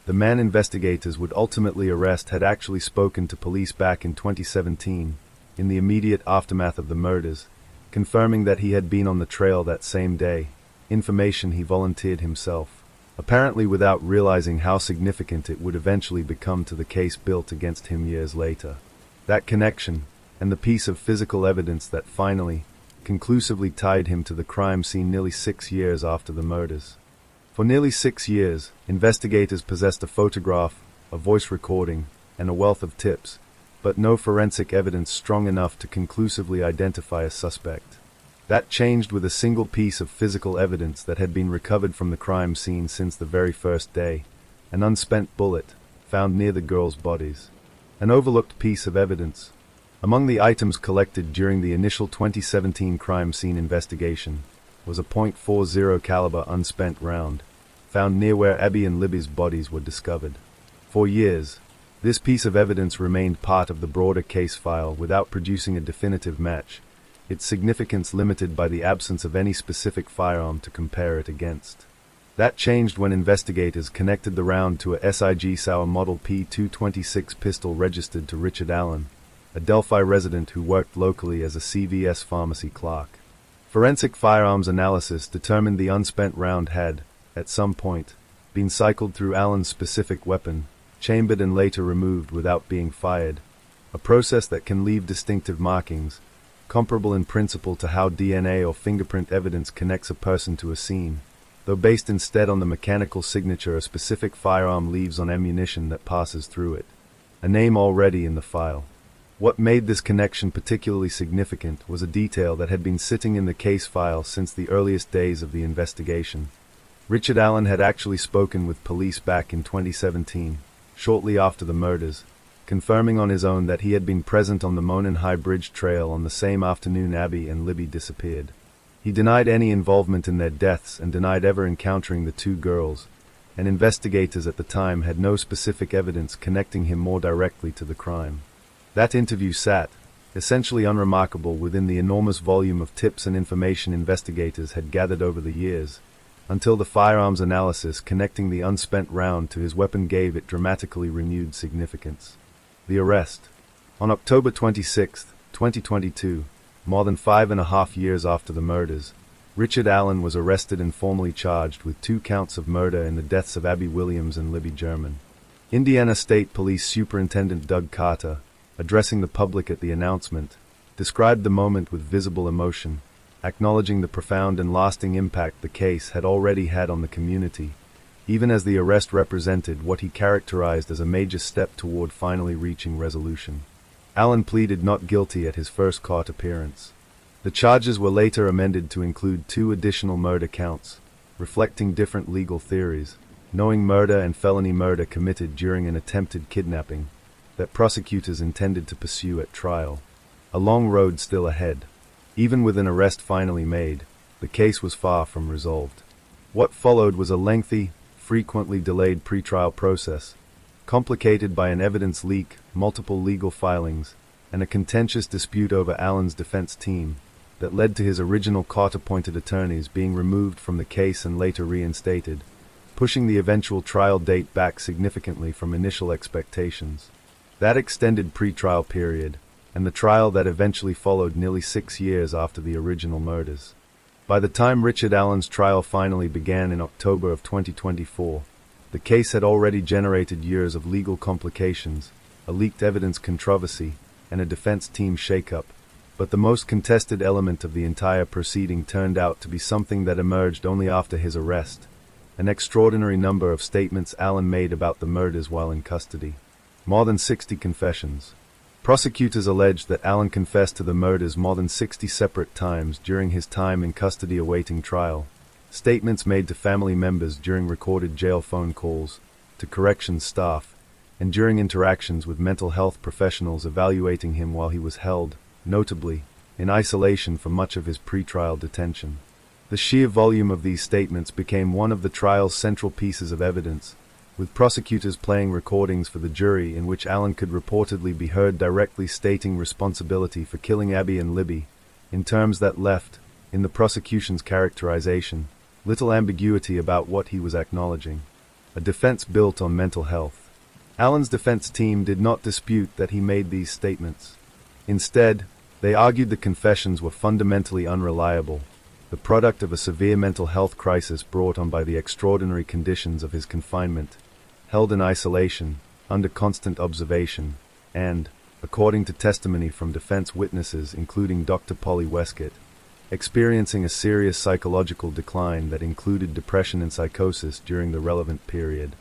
The man investigators would ultimately arrest had actually spoken to police back in 2017, in the immediate aftermath of the murders, confirming that he had been on the trail that same day, information he volunteered himself, apparently without realizing how significant it would eventually become to the case built against him years later. That connection, and the piece of physical evidence that finally, conclusively tied him to the crime scene nearly 6 years after the murders. For nearly 6 years, investigators possessed a photograph, a voice recording, and a wealth of tips, but no forensic evidence strong enough to conclusively identify a suspect. That changed with a single piece of physical evidence that had been recovered from the crime scene since the very first day, an unspent bullet, found near the girls' bodies. An overlooked piece of evidence. Among the items collected during the initial 2017 crime scene investigation was a .40 caliber unspent round, found near where Abby and Libby's bodies were discovered. For years, this piece of evidence remained part of the broader case file without producing a definitive match, its significance limited by the absence of any specific firearm to compare it against. That changed when investigators connected the round to a SIG Sauer Model P226 pistol registered to Richard Allen, a Delphi resident who worked locally as a CVS pharmacy clerk. Forensic firearms analysis determined the unspent round had, at some point, been cycled through Allen's specific weapon, chambered and later removed without being fired, a process that can leave distinctive markings, comparable in principle to how DNA or fingerprint evidence connects a person to a scene, though based instead on the mechanical signature a specific firearm leaves on ammunition that passes through it. A name already in the file. What made this connection particularly significant was a detail that had been sitting in the case file since the earliest days of the investigation. Richard Allen had actually spoken with police back in 2017, shortly after the murders, confirming on his own that he had been present on the Monon High Bridge Trail on the same afternoon Abby and Libby disappeared. He denied any involvement in their deaths and denied ever encountering the two girls, and investigators at the time had no specific evidence connecting him more directly to the crime. That interview sat, essentially unremarkable within the enormous volume of tips and information investigators had gathered over the years, until the firearms analysis connecting the unspent round to his weapon gave it dramatically renewed significance. The arrest. On October 26, 2022, more than 5.5 years after the murders, Richard Allen was arrested and formally charged with 2 counts of murder in the deaths of Abby Williams and Libby German. Indiana State Police Superintendent Doug Carter, addressing the public at the announcement, described the moment with visible emotion, acknowledging the profound and lasting impact the case had already had on the community, even as the arrest represented what he characterized as a major step toward finally reaching resolution. Allen pleaded not guilty at his first court appearance. The charges were later amended to include 2 additional murder counts, reflecting different legal theories, knowing murder and felony murder committed during an attempted kidnapping that prosecutors intended to pursue at trial. A long road still ahead. Even with an arrest finally made, the case was far from resolved. What followed was a lengthy, frequently delayed pretrial process, complicated by an evidence leak, multiple legal filings, and a contentious dispute over Allen's defense team that led to his original court-appointed attorneys being removed from the case and later reinstated, pushing the eventual trial date back significantly from initial expectations. That extended pretrial period, and the trial that eventually followed nearly 6 years after the original murders. By the time Richard Allen's trial finally began in October of 2024, the case had already generated years of legal complications, a leaked evidence controversy, and a defense team shakeup. But the most contested element of the entire proceeding turned out to be something that emerged only after his arrest: an extraordinary number of statements Allen made about the murders while in custody. More than 60 confessions. Prosecutors alleged that Allen confessed to the murders more than 60 separate times during his time in custody awaiting trial. Statements made to family members during recorded jail phone calls, to corrections staff, and during interactions with mental health professionals evaluating him while he was held, notably, in isolation for much of his pretrial detention. The sheer volume of these statements became one of the trial's central pieces of evidence, with prosecutors playing recordings for the jury in which Allen could reportedly be heard directly stating responsibility for killing Abby and Libby, in terms that left, in the prosecution's characterization, little ambiguity about what he was acknowledging. A defense built on mental health. Allen's defense team did not dispute that he made these statements. Instead, they argued the confessions were fundamentally unreliable, the product of a severe mental health crisis brought on by the extraordinary conditions of his confinement, held in isolation, under constant observation, and, according to testimony from defense witnesses including Dr. Polly Westcott, experiencing a serious psychological decline that included depression and psychosis during the relevant period.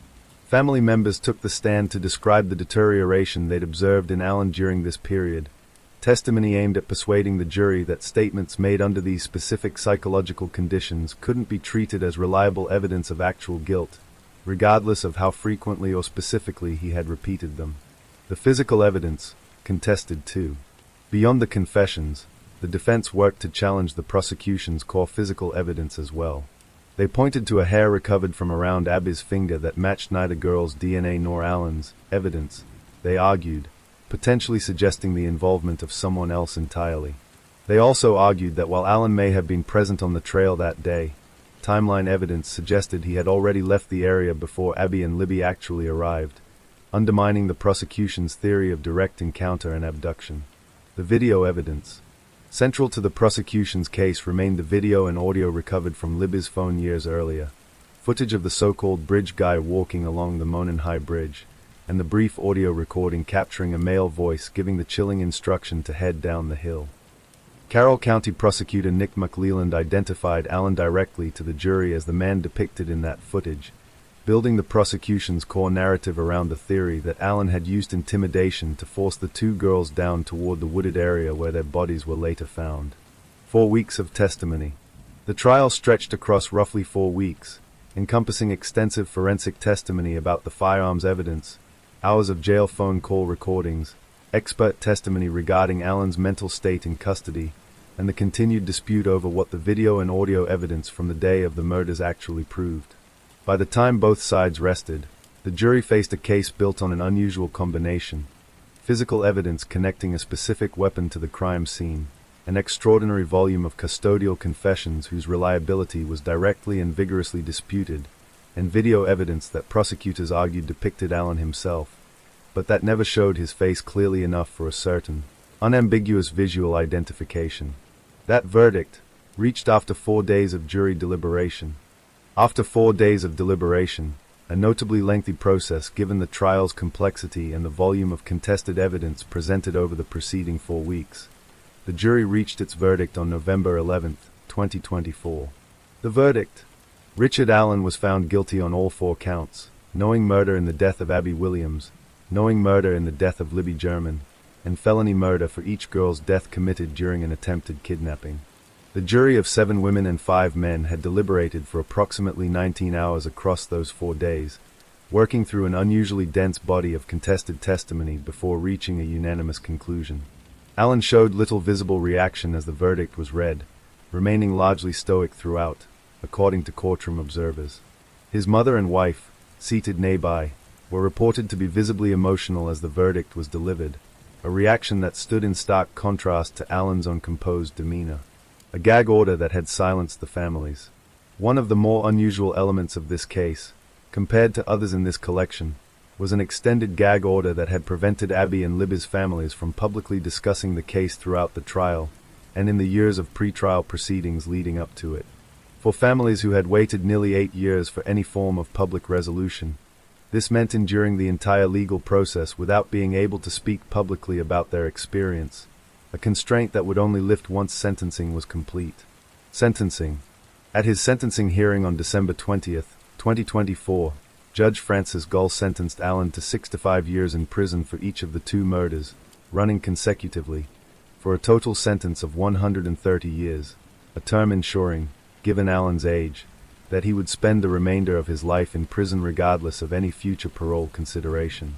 Family members took the stand to describe the deterioration they'd observed in Allen during this period. Testimony aimed at persuading the jury that statements made under these specific psychological conditions couldn't be treated as reliable evidence of actual guilt, regardless of how frequently or specifically he had repeated them. The physical evidence, contested too. Beyond the confessions, the defense worked to challenge the prosecution's core physical evidence as well. They pointed to a hair recovered from around Abby's finger that matched neither girl's DNA nor Allen's evidence, they argued, potentially suggesting the involvement of someone else entirely. They also argued that while Allen may have been present on the trail that day, timeline evidence suggested he had already left the area before Abby and Libby actually arrived, undermining the prosecution's theory of direct encounter and abduction. The video evidence. Central to the prosecution's case remained the video and audio recovered from Libby's phone years earlier, footage of the so-called bridge guy walking along the Monon High Bridge, and the brief audio recording capturing a male voice giving the chilling instruction to head down the hill. Carroll County Prosecutor Nick McLeland identified Allen directly to the jury as the man depicted in that footage, building the prosecution's core narrative around the theory that Allen had used intimidation to force the two girls down toward the wooded area where their bodies were later found. 4 weeks of testimony. The trial stretched across roughly 4 weeks, encompassing extensive forensic testimony about the firearms evidence, hours of jail phone call recordings, expert testimony regarding Allen's mental state in custody, and the continued dispute over what the video and audio evidence from the day of the murders actually proved. By the time both sides rested, the jury faced a case built on an unusual combination: physical evidence connecting a specific weapon to the crime scene, an extraordinary volume of custodial confessions whose reliability was directly and vigorously disputed, and video evidence that prosecutors argued depicted Allen himself, but that never showed his face clearly enough for a certain, unambiguous visual identification. That verdict, reached after 4 days of jury deliberation. After 4 days of deliberation, a notably lengthy process given the trial's complexity and the volume of contested evidence presented over the preceding 4 weeks, the jury reached its verdict on November 11, 2024. The verdict: Richard Allen was found guilty on all 4 counts: knowing murder in the death of Abby Williams, knowing murder in the death of Libby German, and felony murder for each girl's death committed during an attempted kidnapping. The jury of 7 women and 5 men had deliberated for approximately 19 hours across those 4 days, working through an unusually dense body of contested testimony before reaching a unanimous conclusion. Alan showed little visible reaction as the verdict was read, remaining largely stoic throughout, according to courtroom observers. His mother and wife, seated nearby, were reported to be visibly emotional as the verdict was delivered, a reaction that stood in stark contrast to Alan's uncomposed demeanor. A gag order that had silenced the families. One of the more unusual elements of this case, compared to others in this collection, was an extended gag order that had prevented Abby and Libby's families from publicly discussing the case throughout the trial, and in the years of pre-trial proceedings leading up to it. For families who had waited nearly 8 years for any form of public resolution, this meant enduring the entire legal process without being able to speak publicly about their experience, a constraint that would only lift once sentencing was complete. Sentencing. At his sentencing hearing on December 20th, 2024, Judge Francis Gull sentenced Alan to 6 to 5 years in prison for each of the 2 murders, running consecutively, for a total sentence of 130 years, a term ensuring, given Alan's age, that he would spend the remainder of his life in prison regardless of any future parole consideration.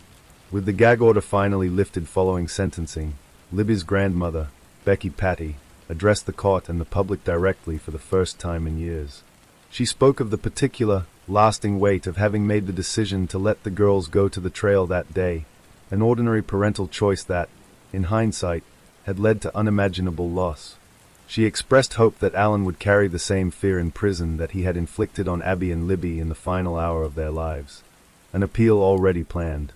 With the gag order finally lifted following sentencing, Libby's grandmother, Becky Patty, addressed the court and the public directly for the first time in years. She spoke of the particular, lasting weight of having made the decision to let the girls go to the trail that day, an ordinary parental choice that, in hindsight, had led to unimaginable loss. She expressed hope that Alan would carry the same fear in prison that he had inflicted on Abby and Libby in the final hour of their lives. An appeal already planned.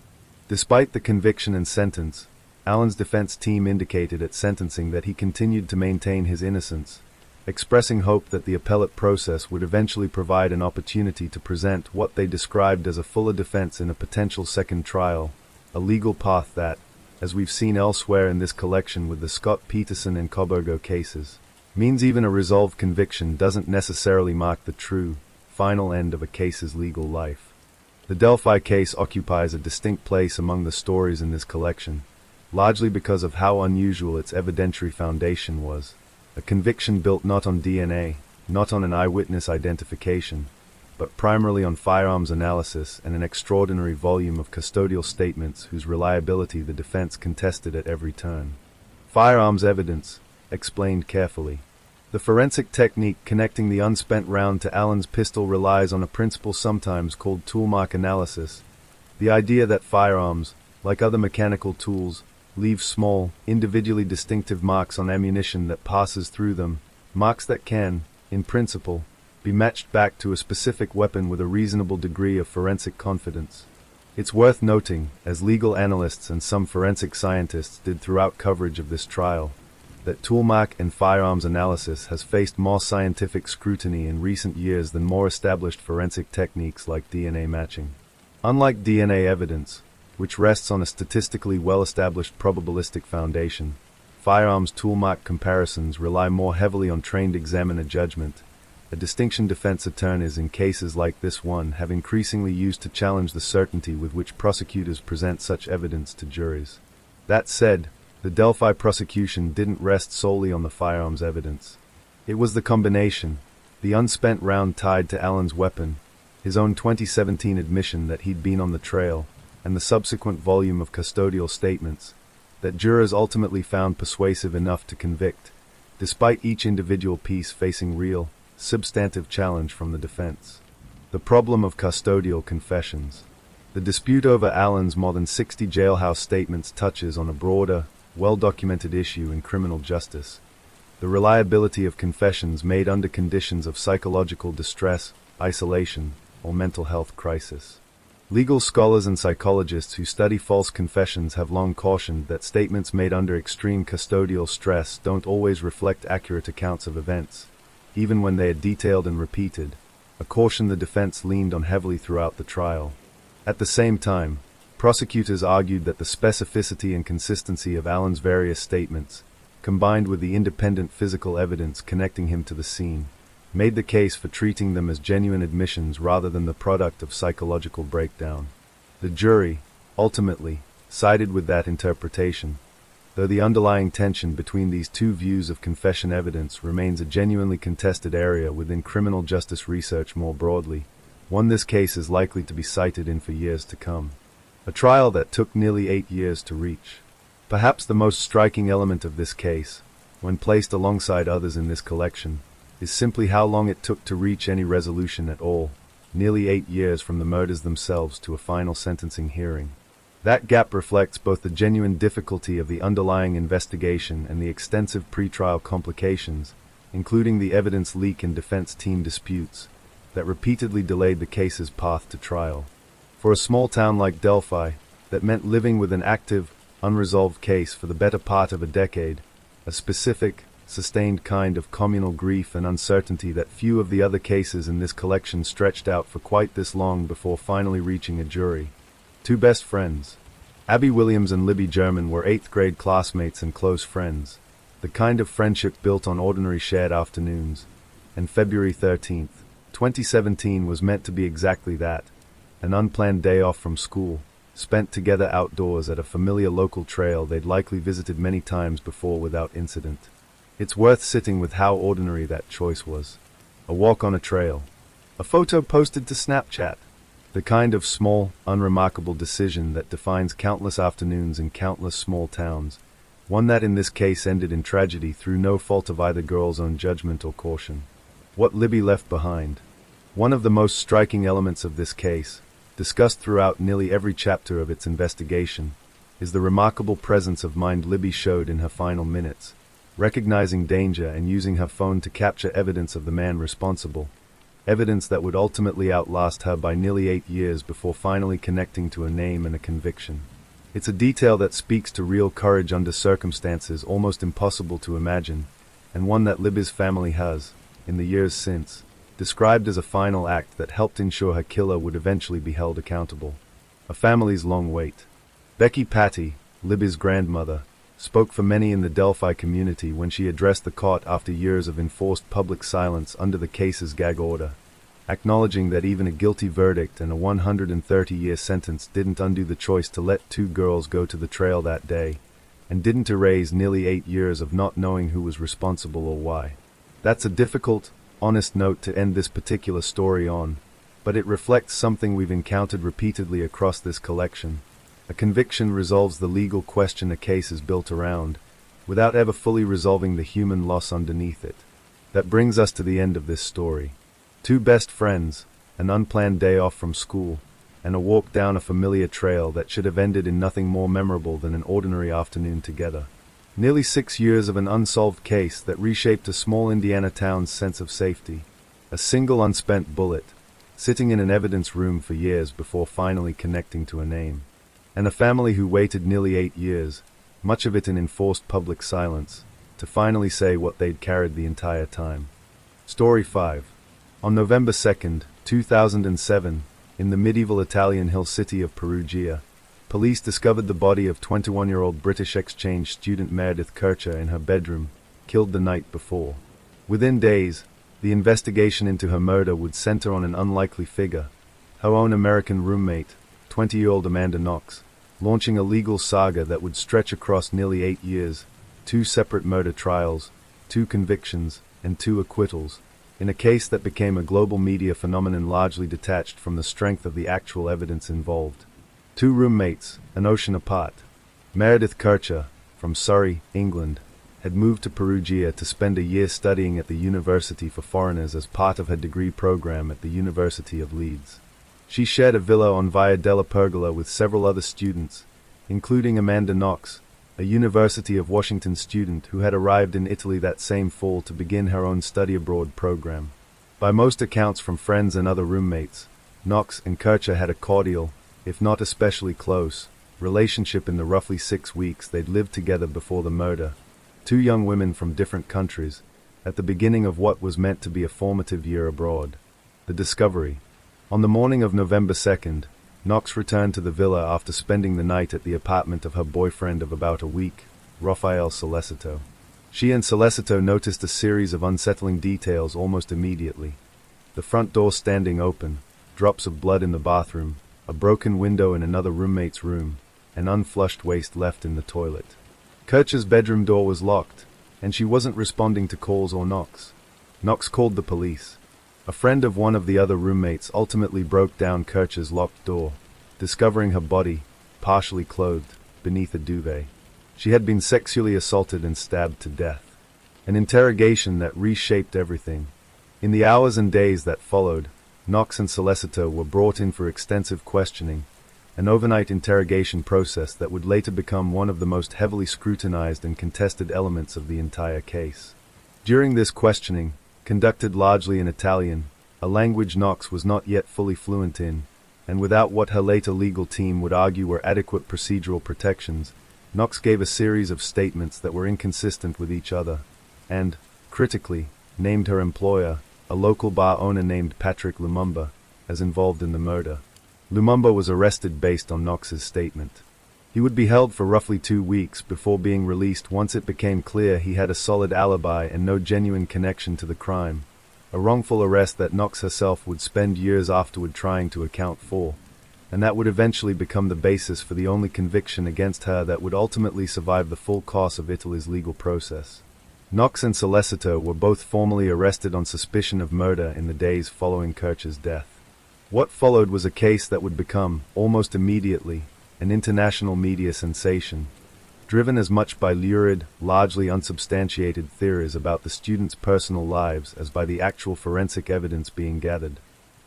Despite the conviction and sentence, Alan's defense team indicated at sentencing that he continued to maintain his innocence, expressing hope that the appellate process would eventually provide an opportunity to present what they described as a fuller defense in a potential second trial, a legal path that, as we've seen elsewhere in this collection with the Scott Peterson and Coburgo cases, means even a resolved conviction doesn't necessarily mark the true, final end of a case's legal life. The Delphi case occupies a distinct place among the stories in this collection, largely because of how unusual its evidentiary foundation was, a conviction built not on DNA, not on an eyewitness identification, but primarily on firearms analysis and an extraordinary volume of custodial statements whose reliability the defense contested at every turn. Firearms evidence, explained carefully. The forensic technique connecting the unspent round to Alan's pistol relies on a principle sometimes called toolmark analysis, the idea that firearms, like other mechanical tools, leave small, individually distinctive marks on ammunition that passes through them, marks that can, in principle, be matched back to a specific weapon with a reasonable degree of forensic confidence. It's worth noting, as legal analysts and some forensic scientists did throughout coverage of this trial, that toolmark and firearms analysis has faced more scientific scrutiny in recent years than more established forensic techniques like DNA matching. Unlike DNA evidence, which rests on a statistically well-established probabilistic foundation, firearms toolmark comparisons rely more heavily on trained examiner judgment, a distinction defense attorneys in cases like this one have increasingly used to challenge the certainty with which prosecutors present such evidence to juries. That said, the Delphi prosecution didn't rest solely on the firearms evidence. It was the combination, the unspent round tied to Alan's weapon, his own 2017 admission that he'd been on the trail, and the subsequent volume of custodial statements, that jurors ultimately found persuasive enough to convict, despite each individual piece facing real, substantive challenge from the defense. The problem of custodial confessions. The dispute over Alan's more than 60 jailhouse statements touches on a broader, well-documented issue in criminal justice, the reliability of confessions made under conditions of psychological distress, isolation, or mental health crisis. Legal scholars and psychologists who study false confessions have long cautioned that statements made under extreme custodial stress don't always reflect accurate accounts of events, even when they are detailed and repeated, a caution the defense leaned on heavily throughout the trial. At the same time, prosecutors argued that the specificity and consistency of Alan's various statements, combined with the independent physical evidence connecting him to the scene, made the case for treating them as genuine admissions rather than the product of psychological breakdown. The jury, ultimately, sided with that interpretation. The though the underlying tension between these two views of confession evidence remains a genuinely contested area within criminal justice research more broadly, one this case is likely to be cited in for years to come. A trial that took nearly 8 years to reach. Perhaps the most striking element of this case, when placed alongside others in this collection, is simply how long it took to reach any resolution at all, nearly 8 years from the murders themselves to a final sentencing hearing. That gap reflects both the genuine difficulty of the underlying investigation and the extensive pretrial complications, including the evidence leak and defense team disputes, that repeatedly delayed the case's path to trial. For a small town like Delphi, that meant living with an active, unresolved case for the better part of a decade, a specific, sustained kind of communal grief and uncertainty that few of the other cases in this collection stretched out for quite this long before finally reaching a jury. Two best friends. Abby Williams and Libby German were 8th grade classmates and close friends, the kind of friendship built on ordinary shared afternoons. And February 13th, 2017 was meant to be exactly that, an unplanned day off from school, spent together outdoors at a familiar local trail they'd likely visited many times before without incident. It's worth sitting with how ordinary that choice was. A walk on a trail. A photo posted to Snapchat. The kind of small, unremarkable decision that defines countless afternoons in countless small towns, one that in this case ended in tragedy through no fault of either girl's own judgment or caution. What Libby left behind. One of the most striking elements of this case, discussed throughout nearly every chapter of its investigation, is the remarkable presence of mind Libby showed in her final minutes, recognizing danger and using her phone to capture evidence of the man responsible. Evidence that would ultimately outlast her by nearly 8 years before finally connecting to a name and a conviction. It's a detail that speaks to real courage under circumstances almost impossible to imagine, and one that Libby's family has, in the years since, described as a final act that helped ensure her killer would eventually be held accountable. A family's long wait. Becky Patty, Libby's grandmother, spoke for many in the Delphi community when she addressed the court after years of enforced public silence under the case's gag order, acknowledging that even a guilty verdict and a 130-year sentence didn't undo the choice to let 2 girls go to the trail that day, and didn't erase nearly 8 years of not knowing who was responsible or why. That's a difficult, honest note to end this particular story on, but it reflects something we've encountered repeatedly across this collection. A conviction resolves the legal question a case is built around, without ever fully resolving the human loss underneath it. That brings us to the end of this story. 2 best friends, an unplanned day off from school, and a walk down a familiar trail that should have ended in nothing more memorable than an ordinary afternoon together. Nearly 6 years of an unsolved case that reshaped a small Indiana town's sense of safety. A single unspent bullet, sitting in an evidence room for years before finally connecting to a name. And a family who waited nearly 8 years, much of it in enforced public silence, to finally say what they'd carried the entire time. Story 5. On November 2nd, 2007, in the medieval Italian hill city of Perugia, police discovered the body of 21-year-old British exchange student Meredith Kircher in her bedroom, killed the night before. Within days, the investigation into her murder would center on an unlikely figure, her own American roommate, 20-year-old Amanda Knox, launching a legal saga that would stretch across nearly 8 years, 2 separate murder trials, 2 convictions, and 2 acquittals, in a case that became a global media phenomenon largely detached from the strength of the actual evidence involved. 2 roommates, an ocean apart. Meredith Kircher, from Surrey, England, had moved to Perugia to spend a year studying at the University for Foreigners as part of her degree program at the University of Leeds. She shared a villa on Via della Pergola with several other students, including Amanda Knox, a University of Washington student who had arrived in Italy that same fall to begin her own study abroad program. By most accounts from friends and other roommates, Knox and Kircher had a cordial, if not especially close, relationship in the roughly 6 weeks they'd lived together before the murder. 2 young women from different countries, at the beginning of what was meant to be a formative year abroad. The discovery. On the morning of November 2nd, Knox returned to the villa after spending the night at the apartment of her boyfriend of about a week, Rafael Celeste. She and Celeste noticed a series of unsettling details almost immediately. The front door standing open, drops of blood in the bathroom, a broken window in another roommate's room, an unflushed waste left in the toilet. Kircher's bedroom door was locked, and she wasn't responding to calls or knocks. Knox called the police. A friend of one of the other roommates ultimately broke down Kircher's locked door, discovering her body, partially clothed, beneath a duvet. She had been sexually assaulted and stabbed to death. An interrogation that reshaped everything. In the hours and days that followed, Knox and Celeste were brought in for extensive questioning, an overnight interrogation process that would later become one of the most heavily scrutinized and contested elements of the entire case. During this questioning, conducted largely in Italian, a language Knox was not yet fully fluent in, and without what her later legal team would argue were adequate procedural protections, Knox gave a series of statements that were inconsistent with each other, and, critically, named her employer, a local bar owner named Patrick Lumumba, as involved in the murder. Lumumba was arrested based on Knox's statement. He would be held for roughly 2 weeks before being released once it became clear he had a solid alibi and no genuine connection to the crime, a wrongful arrest that Knox herself would spend years afterward trying to account for, and that would eventually become the basis for the only conviction against her that would ultimately survive the full course of Italy's legal process. Knox and Celeste were both formally arrested on suspicion of murder in the days following Kircher's death. What followed was a case that would become, almost immediately, an international media sensation, driven as much by lurid, largely unsubstantiated theories about the students' personal lives as by the actual forensic evidence being gathered.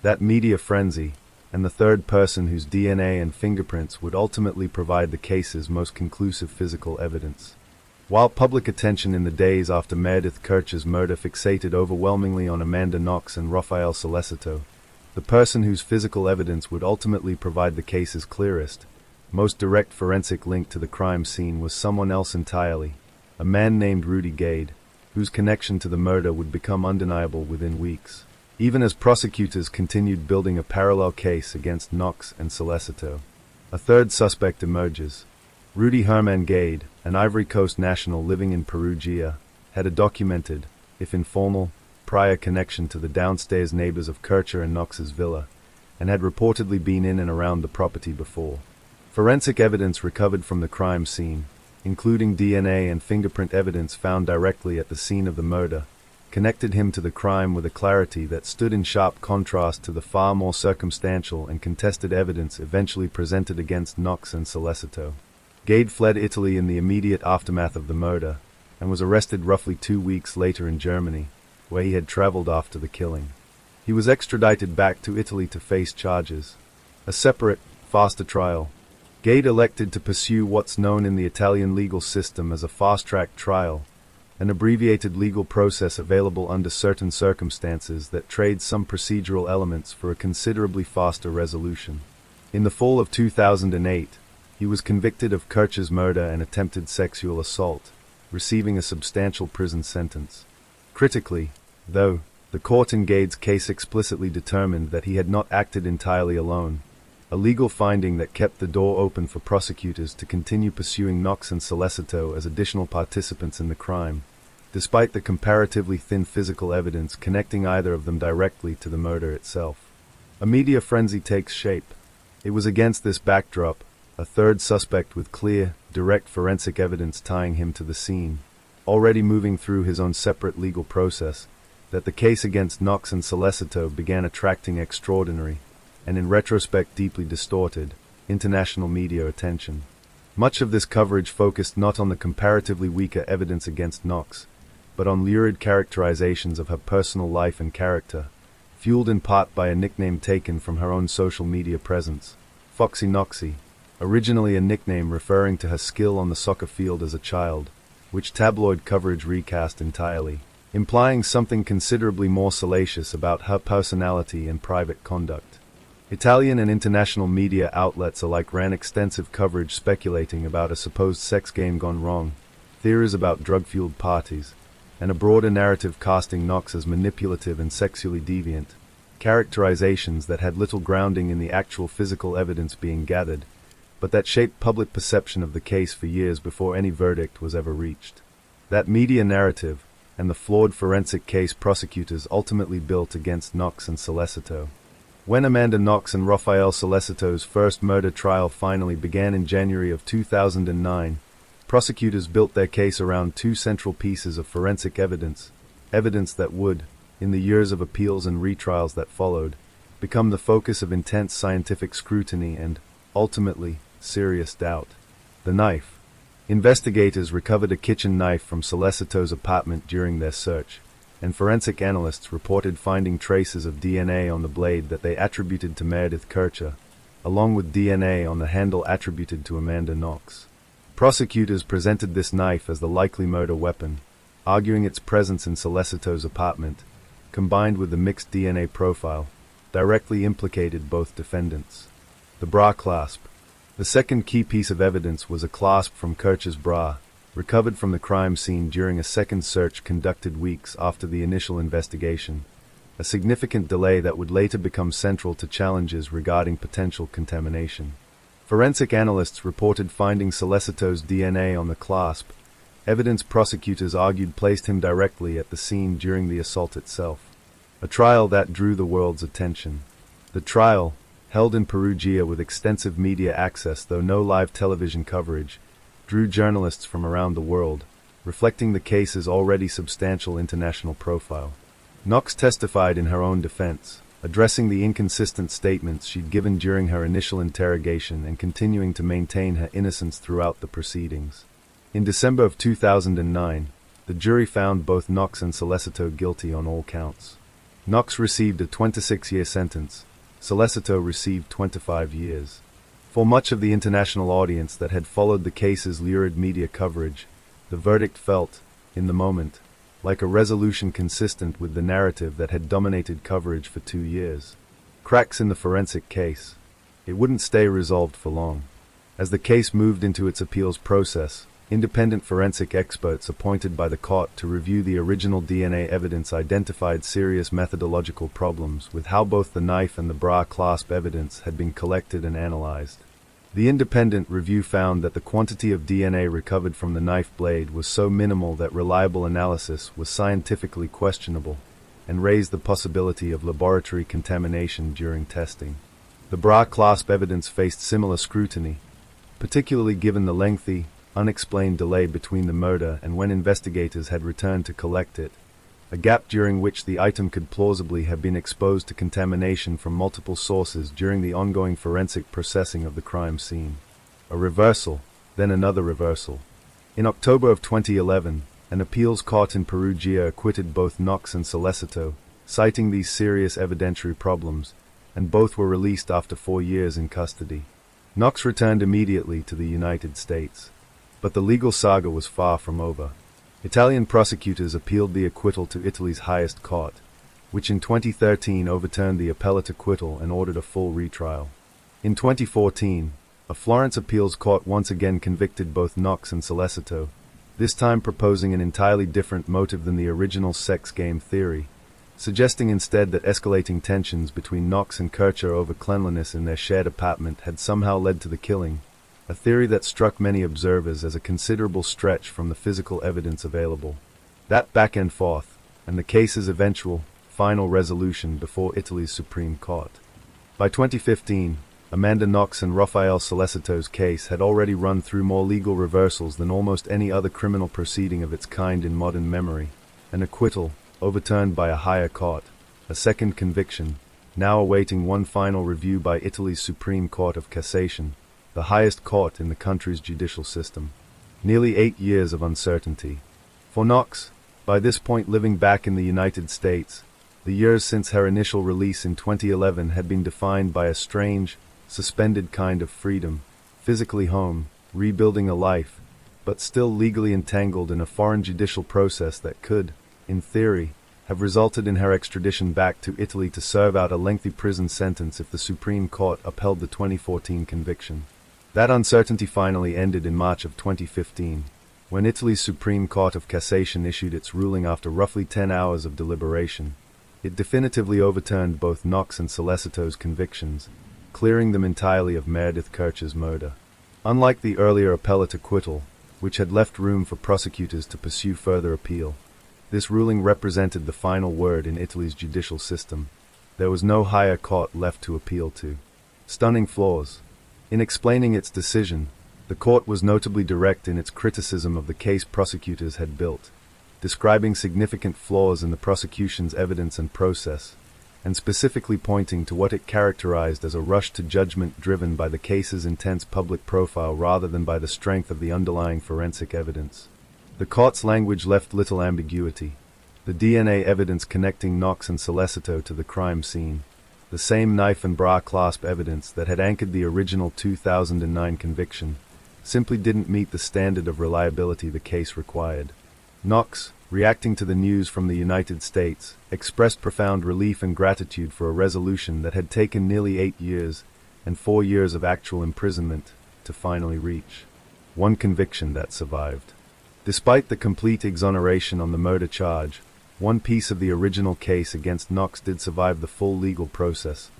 That media frenzy, and the third person whose DNA and fingerprints would ultimately provide the case's most conclusive physical evidence. While public attention in the days after Meredith Kircher's murder fixated overwhelmingly on Amanda Knox and Raphael Celeste, the person whose physical evidence would ultimately provide the case's clearest, most direct forensic link to the crime scene was someone else entirely, a man named Rudy Gade, whose connection to the murder would become undeniable within weeks, even as prosecutors continued building a parallel case against Knox and Celeste. A third suspect emerges. Rudy Herman Gade, an Ivory Coast national living in Perugia, had a documented, if informal, prior connection to the downstairs neighbors of Kircher and Knox's villa, and had reportedly been in and around the property before. Forensic evidence recovered from the crime scene, including DNA and fingerprint evidence found directly at the scene of the murder, connected him to the crime with a clarity that stood in sharp contrast to the far more circumstantial and contested evidence eventually presented against Knox and Celeste. Gade fled Italy in the immediate aftermath of the murder, and was arrested roughly 2 weeks later in Germany, where he had traveled after the killing. He was extradited back to Italy to face charges. A separate, faster trial. Gade elected to pursue what's known in the Italian legal system as a fast-track trial, an abbreviated legal process available under certain circumstances that trades some procedural elements for a considerably faster resolution. In the fall of 2008, he was convicted of Kircher's murder and attempted sexual assault, receiving a substantial prison sentence. Critically, though, the court in Gade's case explicitly determined that he had not acted entirely alone, a legal finding that kept the door open for prosecutors to continue pursuing Knox and Celeste as additional participants in the crime, despite the comparatively thin physical evidence connecting either of them directly to the murder itself. A media frenzy takes shape. It was against this backdrop, a third suspect with clear, direct forensic evidence tying him to the scene, already moving through his own separate legal process, that the case against Knox and Celeste began attracting extraordinary, and in retrospect deeply distorted, international media attention. Much of this coverage focused not on the comparatively weaker evidence against Knox, but on lurid characterizations of her personal life and character, fueled in part by a nickname taken from her own social media presence, Foxy Knoxy, originally a nickname referring to her skill on the soccer field as a child, which tabloid coverage recast entirely, implying something considerably more salacious about her personality and private conduct. Italian and international media outlets alike ran extensive coverage speculating about a supposed sex game gone wrong, theories about drug-fueled parties, and a broader narrative casting Knox as manipulative and sexually deviant, characterizations that had little grounding in the actual physical evidence being gathered, but that shaped public perception of the case for years before any verdict was ever reached. That media narrative, and the flawed forensic case prosecutors ultimately built against Knox and Celeste. When Amanda Knox and Raphael Celeste's first murder trial finally began in January of 2009, prosecutors built their case around two central pieces of forensic evidence, evidence that would, in the years of appeals and retrials that followed, become the focus of intense scientific scrutiny and, ultimately, serious doubt. The knife. Investigators recovered a kitchen knife from Celeste's apartment during their search, and forensic analysts reported finding traces of DNA on the blade that they attributed to Meredith Kircher, along with DNA on the handle attributed to Amanda Knox. Prosecutors presented this knife as the likely murder weapon, arguing its presence in Celeste's apartment, combined with the mixed DNA profile, directly implicated both defendants. The bra clasp. The second key piece of evidence was a clasp from Kircher's bra, recovered from the crime scene during a second search conducted weeks after the initial investigation, a significant delay that would later become central to challenges regarding potential contamination. Forensic analysts reported finding Celeste's DNA on the clasp, evidence prosecutors argued placed him directly at the scene during the assault itself. A trial that drew the world's attention. The trial, held in Perugia with extensive media access though no live television coverage, drew journalists from around the world, reflecting the case's already substantial international profile. Knox testified in her own defense, addressing the inconsistent statements she'd given during her initial interrogation and continuing to maintain her innocence throughout the proceedings. In December of 2009, the jury found both Knox and Celeste guilty on all counts. Knox received a 26-year sentence. Celeste received 25 years. For much of the international audience that had followed the case's lurid media coverage, the verdict felt, in the moment, like a resolution consistent with the narrative that had dominated coverage for 2 years. Cracks in the forensic case. It wouldn't stay resolved for long. As the case moved into its appeals process, independent forensic experts appointed by the court to review the original DNA evidence identified serious methodological problems with how both the knife and the bra clasp evidence had been collected and analyzed. The independent review found that the quantity of DNA recovered from the knife blade was so minimal that reliable analysis was scientifically questionable, and raised the possibility of laboratory contamination during testing. The bra clasp evidence faced similar scrutiny, particularly given the lengthy, unexplained delay between the murder and when investigators had returned to collect it, a gap during which the item could plausibly have been exposed to contamination from multiple sources during the ongoing forensic processing of the crime scene. A reversal, then another reversal. In October of 2011, an appeals court in Perugia acquitted both Knox and Celeste, citing these serious evidentiary problems, and both were released after 4 years in custody. Knox returned immediately to the United States. But the legal saga was far from over. Italian prosecutors appealed the acquittal to Italy's highest court, which in 2013 overturned the appellate acquittal and ordered a full retrial. In 2014, a Florence appeals court once again convicted both Knox and Celeste, this time proposing an entirely different motive than the original sex game theory, suggesting instead that escalating tensions between Knox and Kircher over cleanliness in their shared apartment had somehow led to the killing, a theory that struck many observers as a considerable stretch from the physical evidence available. That back and forth, and the case's eventual, final resolution before Italy's Supreme Court. By 2015, Amanda Knox and Raphael Celeste's case had already run through more legal reversals than almost any other criminal proceeding of its kind in modern memory. An acquittal, overturned by a higher court, a second conviction, now awaiting one final review by Italy's Supreme Court of Cassation, the highest court in the country's judicial system. Nearly 8 years of uncertainty. For Knox, by this point living back in the United States, the years since her initial release in 2011 had been defined by a strange, suspended kind of freedom, physically home, rebuilding a life, but still legally entangled in a foreign judicial process that could, in theory, have resulted in her extradition back to Italy to serve out a lengthy prison sentence if the Supreme Court upheld the 2014 conviction. That uncertainty finally ended in March of 2015, when Italy's Supreme Court of Cassation issued its ruling after roughly 10 hours of deliberation. It definitively overturned both Knox and Celeste's convictions, clearing them entirely of Meredith Kircher's murder. Unlike the earlier appellate acquittal, which had left room for prosecutors to pursue further appeal, this ruling represented the final word in Italy's judicial system. There was no higher court left to appeal to. Stunning flaws. In explaining its decision, the The court was notably direct in its criticism of the case prosecutors had built, describing significant flaws in the prosecution's evidence and process, and specifically pointing to what it characterized as a rush to judgment driven by the case's intense public profile rather than by the strength of the underlying forensic evidence. The court's language left little ambiguity. The DNA evidence connecting Knox and Celeste to the crime scene, the same knife and bra clasp evidence that had anchored the original 2009 conviction, simply didn't meet the standard of reliability the case required. Knox, reacting to the news from the United States, expressed profound relief and gratitude for a resolution that had taken nearly 8 years and 4 years of actual imprisonment to finally reach. One conviction that survived. Despite the complete exoneration on the murder charge, one piece of the original case against Knox did survive the full legal process.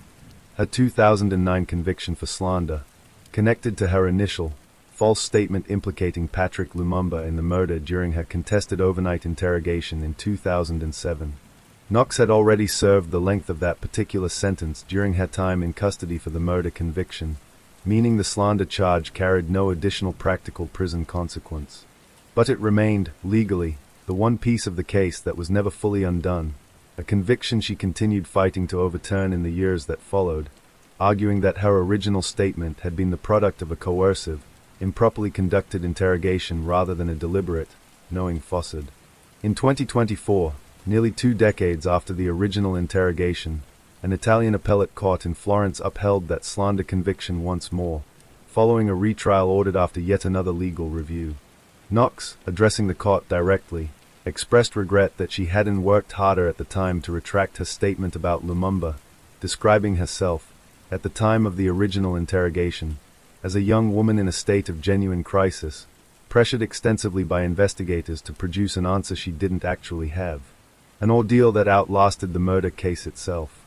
Her 2009 conviction for slander, connected to her initial, false statement implicating Patrick Lumumba in the murder during her contested overnight interrogation in 2007. Knox had already served the length of that particular sentence during her time in custody for the murder conviction, meaning the slander charge carried no additional practical prison consequence. But it remained, legally, the one piece of the case that was never fully undone, a conviction she continued fighting to overturn in the years that followed, arguing that her original statement had been the product of a coercive, improperly conducted interrogation rather than a deliberate, knowing falsehood. In 2024, nearly 2 decades after the original interrogation, an Italian appellate court in Florence upheld that slander conviction once more, following a retrial ordered after yet another legal review. Knox, addressing the court directly, expressed regret that she hadn't worked harder at the time to retract her statement about Lumumba, describing herself, at the time of the original interrogation, as a young woman in a state of genuine crisis, pressured extensively by investigators to produce an answer she didn't actually have. An ordeal that outlasted the murder case itself.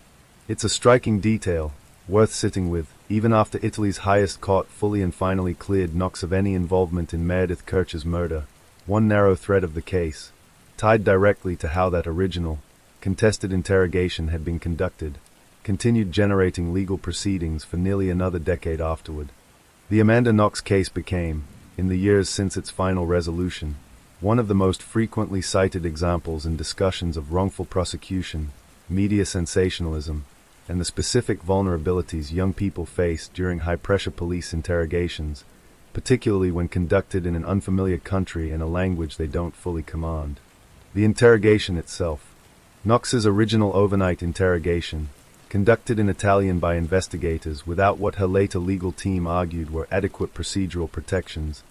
It's a striking detail, worth sitting with, even after Italy's highest court fully and finally cleared Knox of any involvement in Meredith Kirch's murder. One narrow thread of the case, tied directly to how that original, contested interrogation had been conducted, continued generating legal proceedings for nearly another decade afterward. The Amanda Knox case became, in the years since its final resolution, one of the most frequently cited examples in discussions of wrongful prosecution, media sensationalism, and the specific vulnerabilities young people face during high-pressure police interrogations, particularly when conducted in an unfamiliar country and a language they don't fully command. The interrogation itself. Knox's original overnight interrogation, conducted in Italian by investigators without what her later legal team argued were adequate procedural protections,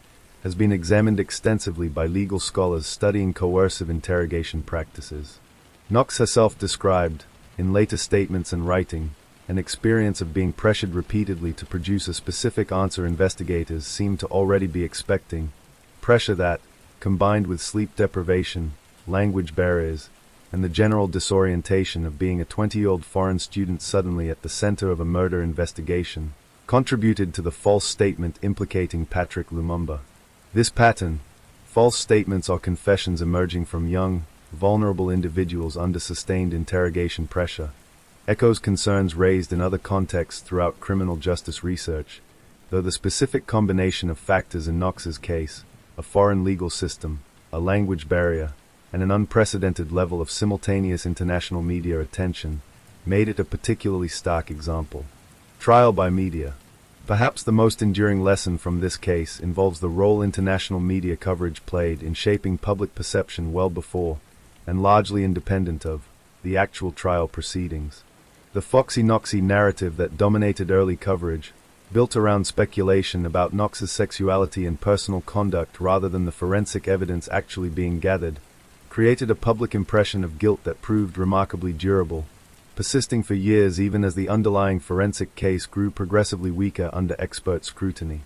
has been examined extensively by legal scholars studying coercive interrogation practices. Knox herself described, in later statements and writing, an experience of being pressured repeatedly to produce a specific answer investigators seemed to already be expecting, pressure that, combined with sleep deprivation, language barriers, and the general disorientation of being a 20-year-old foreign student suddenly at the center of a murder investigation, contributed to the false statement implicating Patrick Lumumba. This pattern, false statements or confessions emerging from young, vulnerable individuals under sustained interrogation pressure, echoes concerns raised in other contexts throughout criminal justice research, though the specific combination of factors in Knox's case, a foreign legal system, a language barrier, and an unprecedented level of simultaneous international media attention, made it a particularly stark example. Trial by media. Perhaps the most enduring lesson from this case involves the role international media coverage played in shaping public perception well before, and largely independent of, the actual trial proceedings. The Foxy-Knoxy narrative that dominated early coverage, built around speculation about Knox's sexuality and personal conduct rather than the forensic evidence actually being gathered, created a public impression of guilt that proved remarkably durable, persisting for years even as the underlying forensic case grew progressively weaker under expert scrutiny.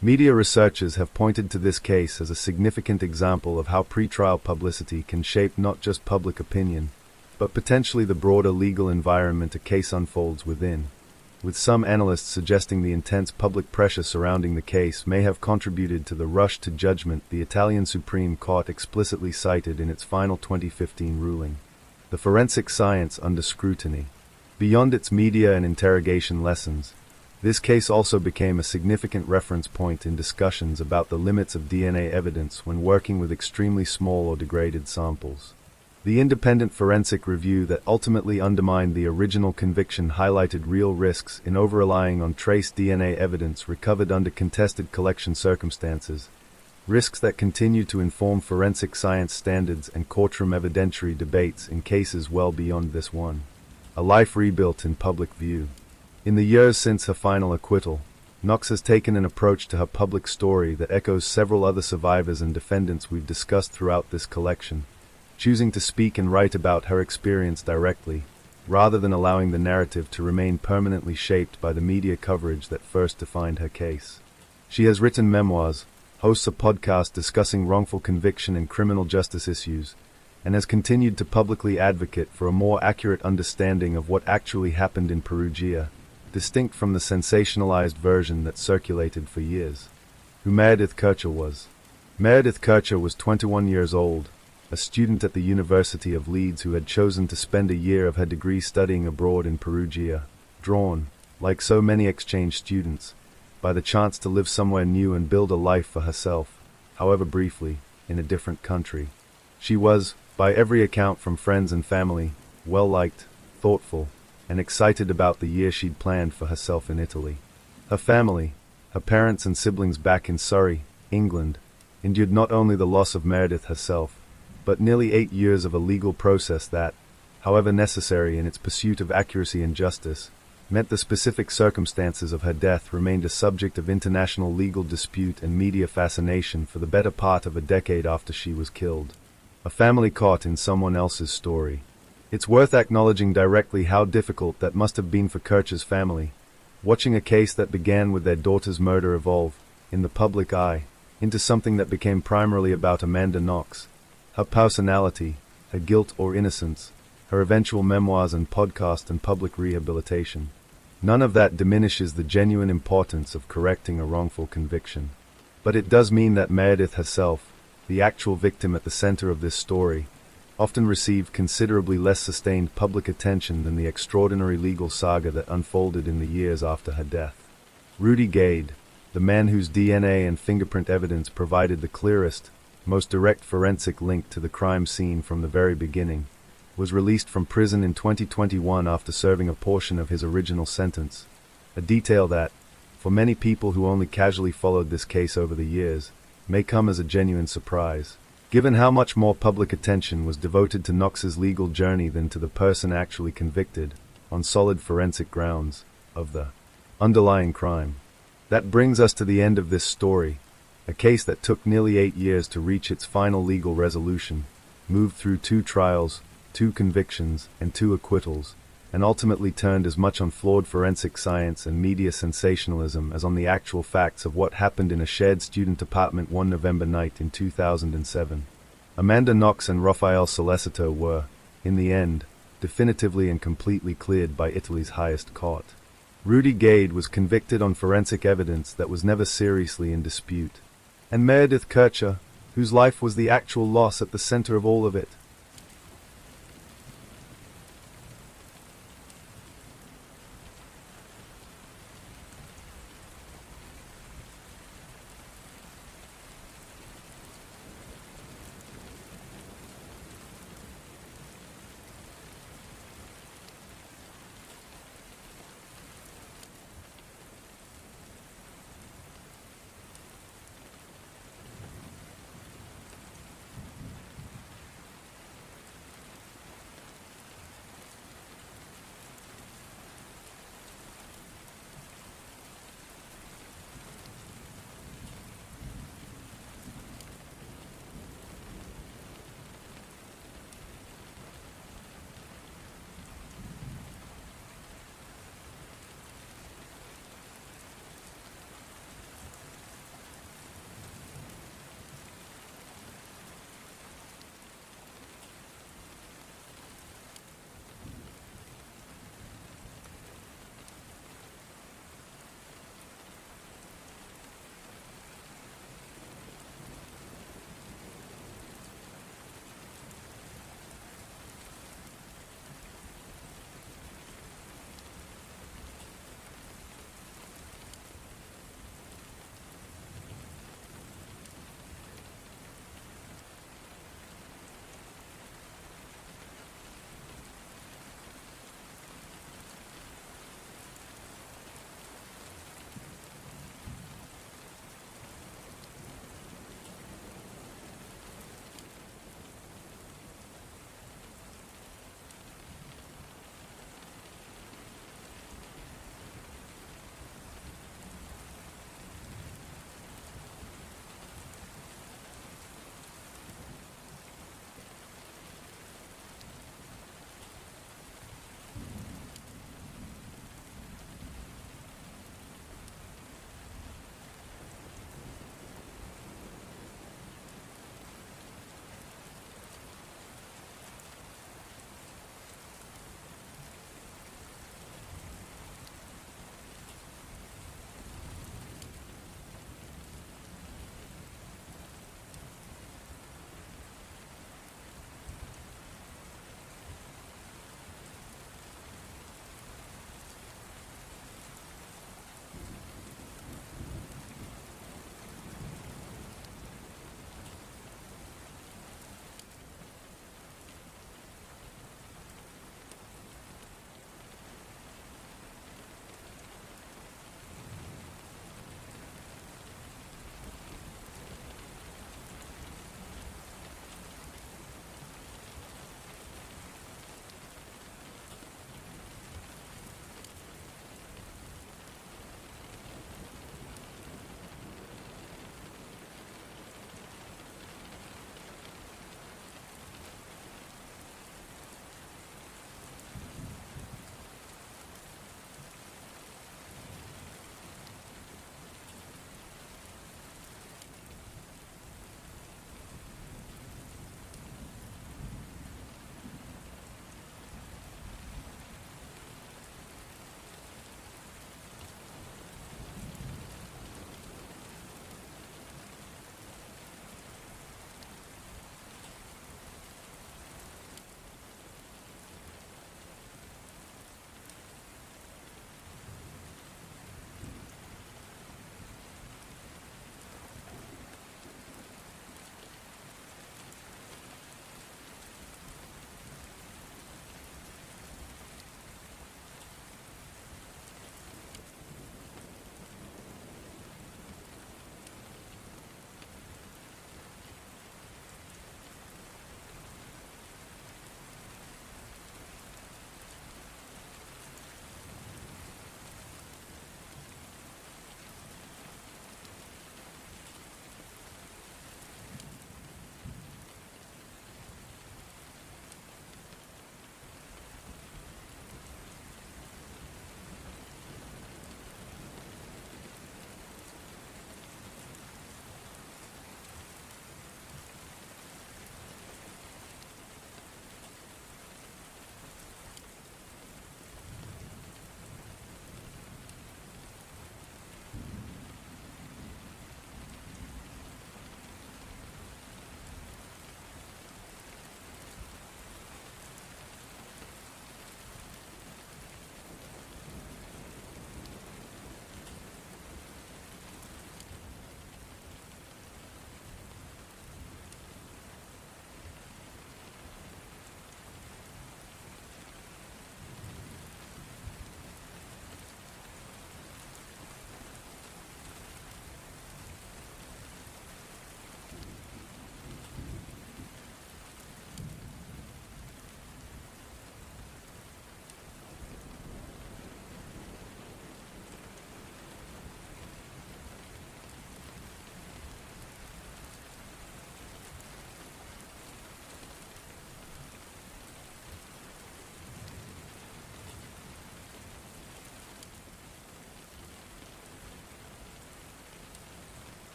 Media researchers have pointed to this case as a significant example of how pretrial publicity can shape not just public opinion, but potentially the broader legal environment a case unfolds within, with some analysts suggesting the intense public pressure surrounding the case may have contributed to the rush to judgment the Italian Supreme Court explicitly cited in its final 2015 ruling. The forensic science under scrutiny. Beyond its media and interrogation lessons, This case also became a significant reference point in discussions about the limits of DNA evidence when working with extremely small or degraded samples. The independent forensic review that ultimately undermined the original conviction highlighted real risks in over-relying on trace DNA evidence recovered under contested collection circumstances, risks that continue to inform forensic science standards and courtroom evidentiary debates in cases well beyond this one. A life rebuilt in public view. In the years since her final acquittal, Knox has taken an approach to her public story that echoes several other survivors and defendants we've discussed throughout this collection, choosing to speak and write about her experience directly, rather than allowing the narrative to remain permanently shaped by the media coverage that first defined her case. She has written memoirs, hosts a podcast discussing wrongful conviction and criminal justice issues, and has continued to publicly advocate for a more accurate understanding of what actually happened in Perugia, distinct from the sensationalized version that circulated for years. Who Meredith Kercher was. Meredith Kercher was 21 years old, a student at the University of Leeds who had chosen to spend a year of her degree studying abroad in Perugia, drawn, like so many exchange students, by the chance to live somewhere new and build a life for herself, however briefly, in a different country. She was, by every account from friends and family, well-liked, thoughtful, and excited about the year she'd planned for herself in Italy. Her family, her parents and siblings back in Surrey, England, endured not only the loss of Meredith herself, but nearly 8 years of a legal process that, however necessary in its pursuit of accuracy and justice, meant the specific circumstances of her death remained a subject of international legal dispute and media fascination for the better part of a decade after she was killed. A family caught in someone else's story. It's worth acknowledging directly how difficult that must have been for Kercher's family, watching a case that began with their daughter's murder evolve, in the public eye, into something that became primarily about Amanda Knox, her personality, her guilt or innocence, her eventual memoirs and podcast and public rehabilitation. None of that diminishes the genuine importance of correcting a wrongful conviction. But it does mean that Meredith herself, the actual victim at the center of this story, often received considerably less sustained public attention than the extraordinary legal saga that unfolded in the years after her death. Rudy Gade, the man whose DNA and fingerprint evidence provided the clearest, most direct forensic link to the crime scene from the very beginning, was released from prison in 2021 after serving a portion of his original sentence, a detail that, for many people who only casually followed this case over the years, may come as a genuine surprise. Given how much more public attention was devoted to Knox's legal journey than to the person actually convicted, on solid forensic grounds, of the underlying crime. That brings us to the end of this story, a case that took nearly 8 years to reach its final legal resolution, moved through 2 trials, 2 convictions, and 2 acquittals, and ultimately turned as much on flawed forensic science and media sensationalism as on the actual facts of what happened in a shared student apartment one November night in 2007. Amanda Knox and Rafael Celeste were, in the end, definitively and completely cleared by Italy's highest court. Rudy Gade was convicted on forensic evidence that was never seriously in dispute. And Meredith Kercher, whose life was the actual loss at the center of all of it,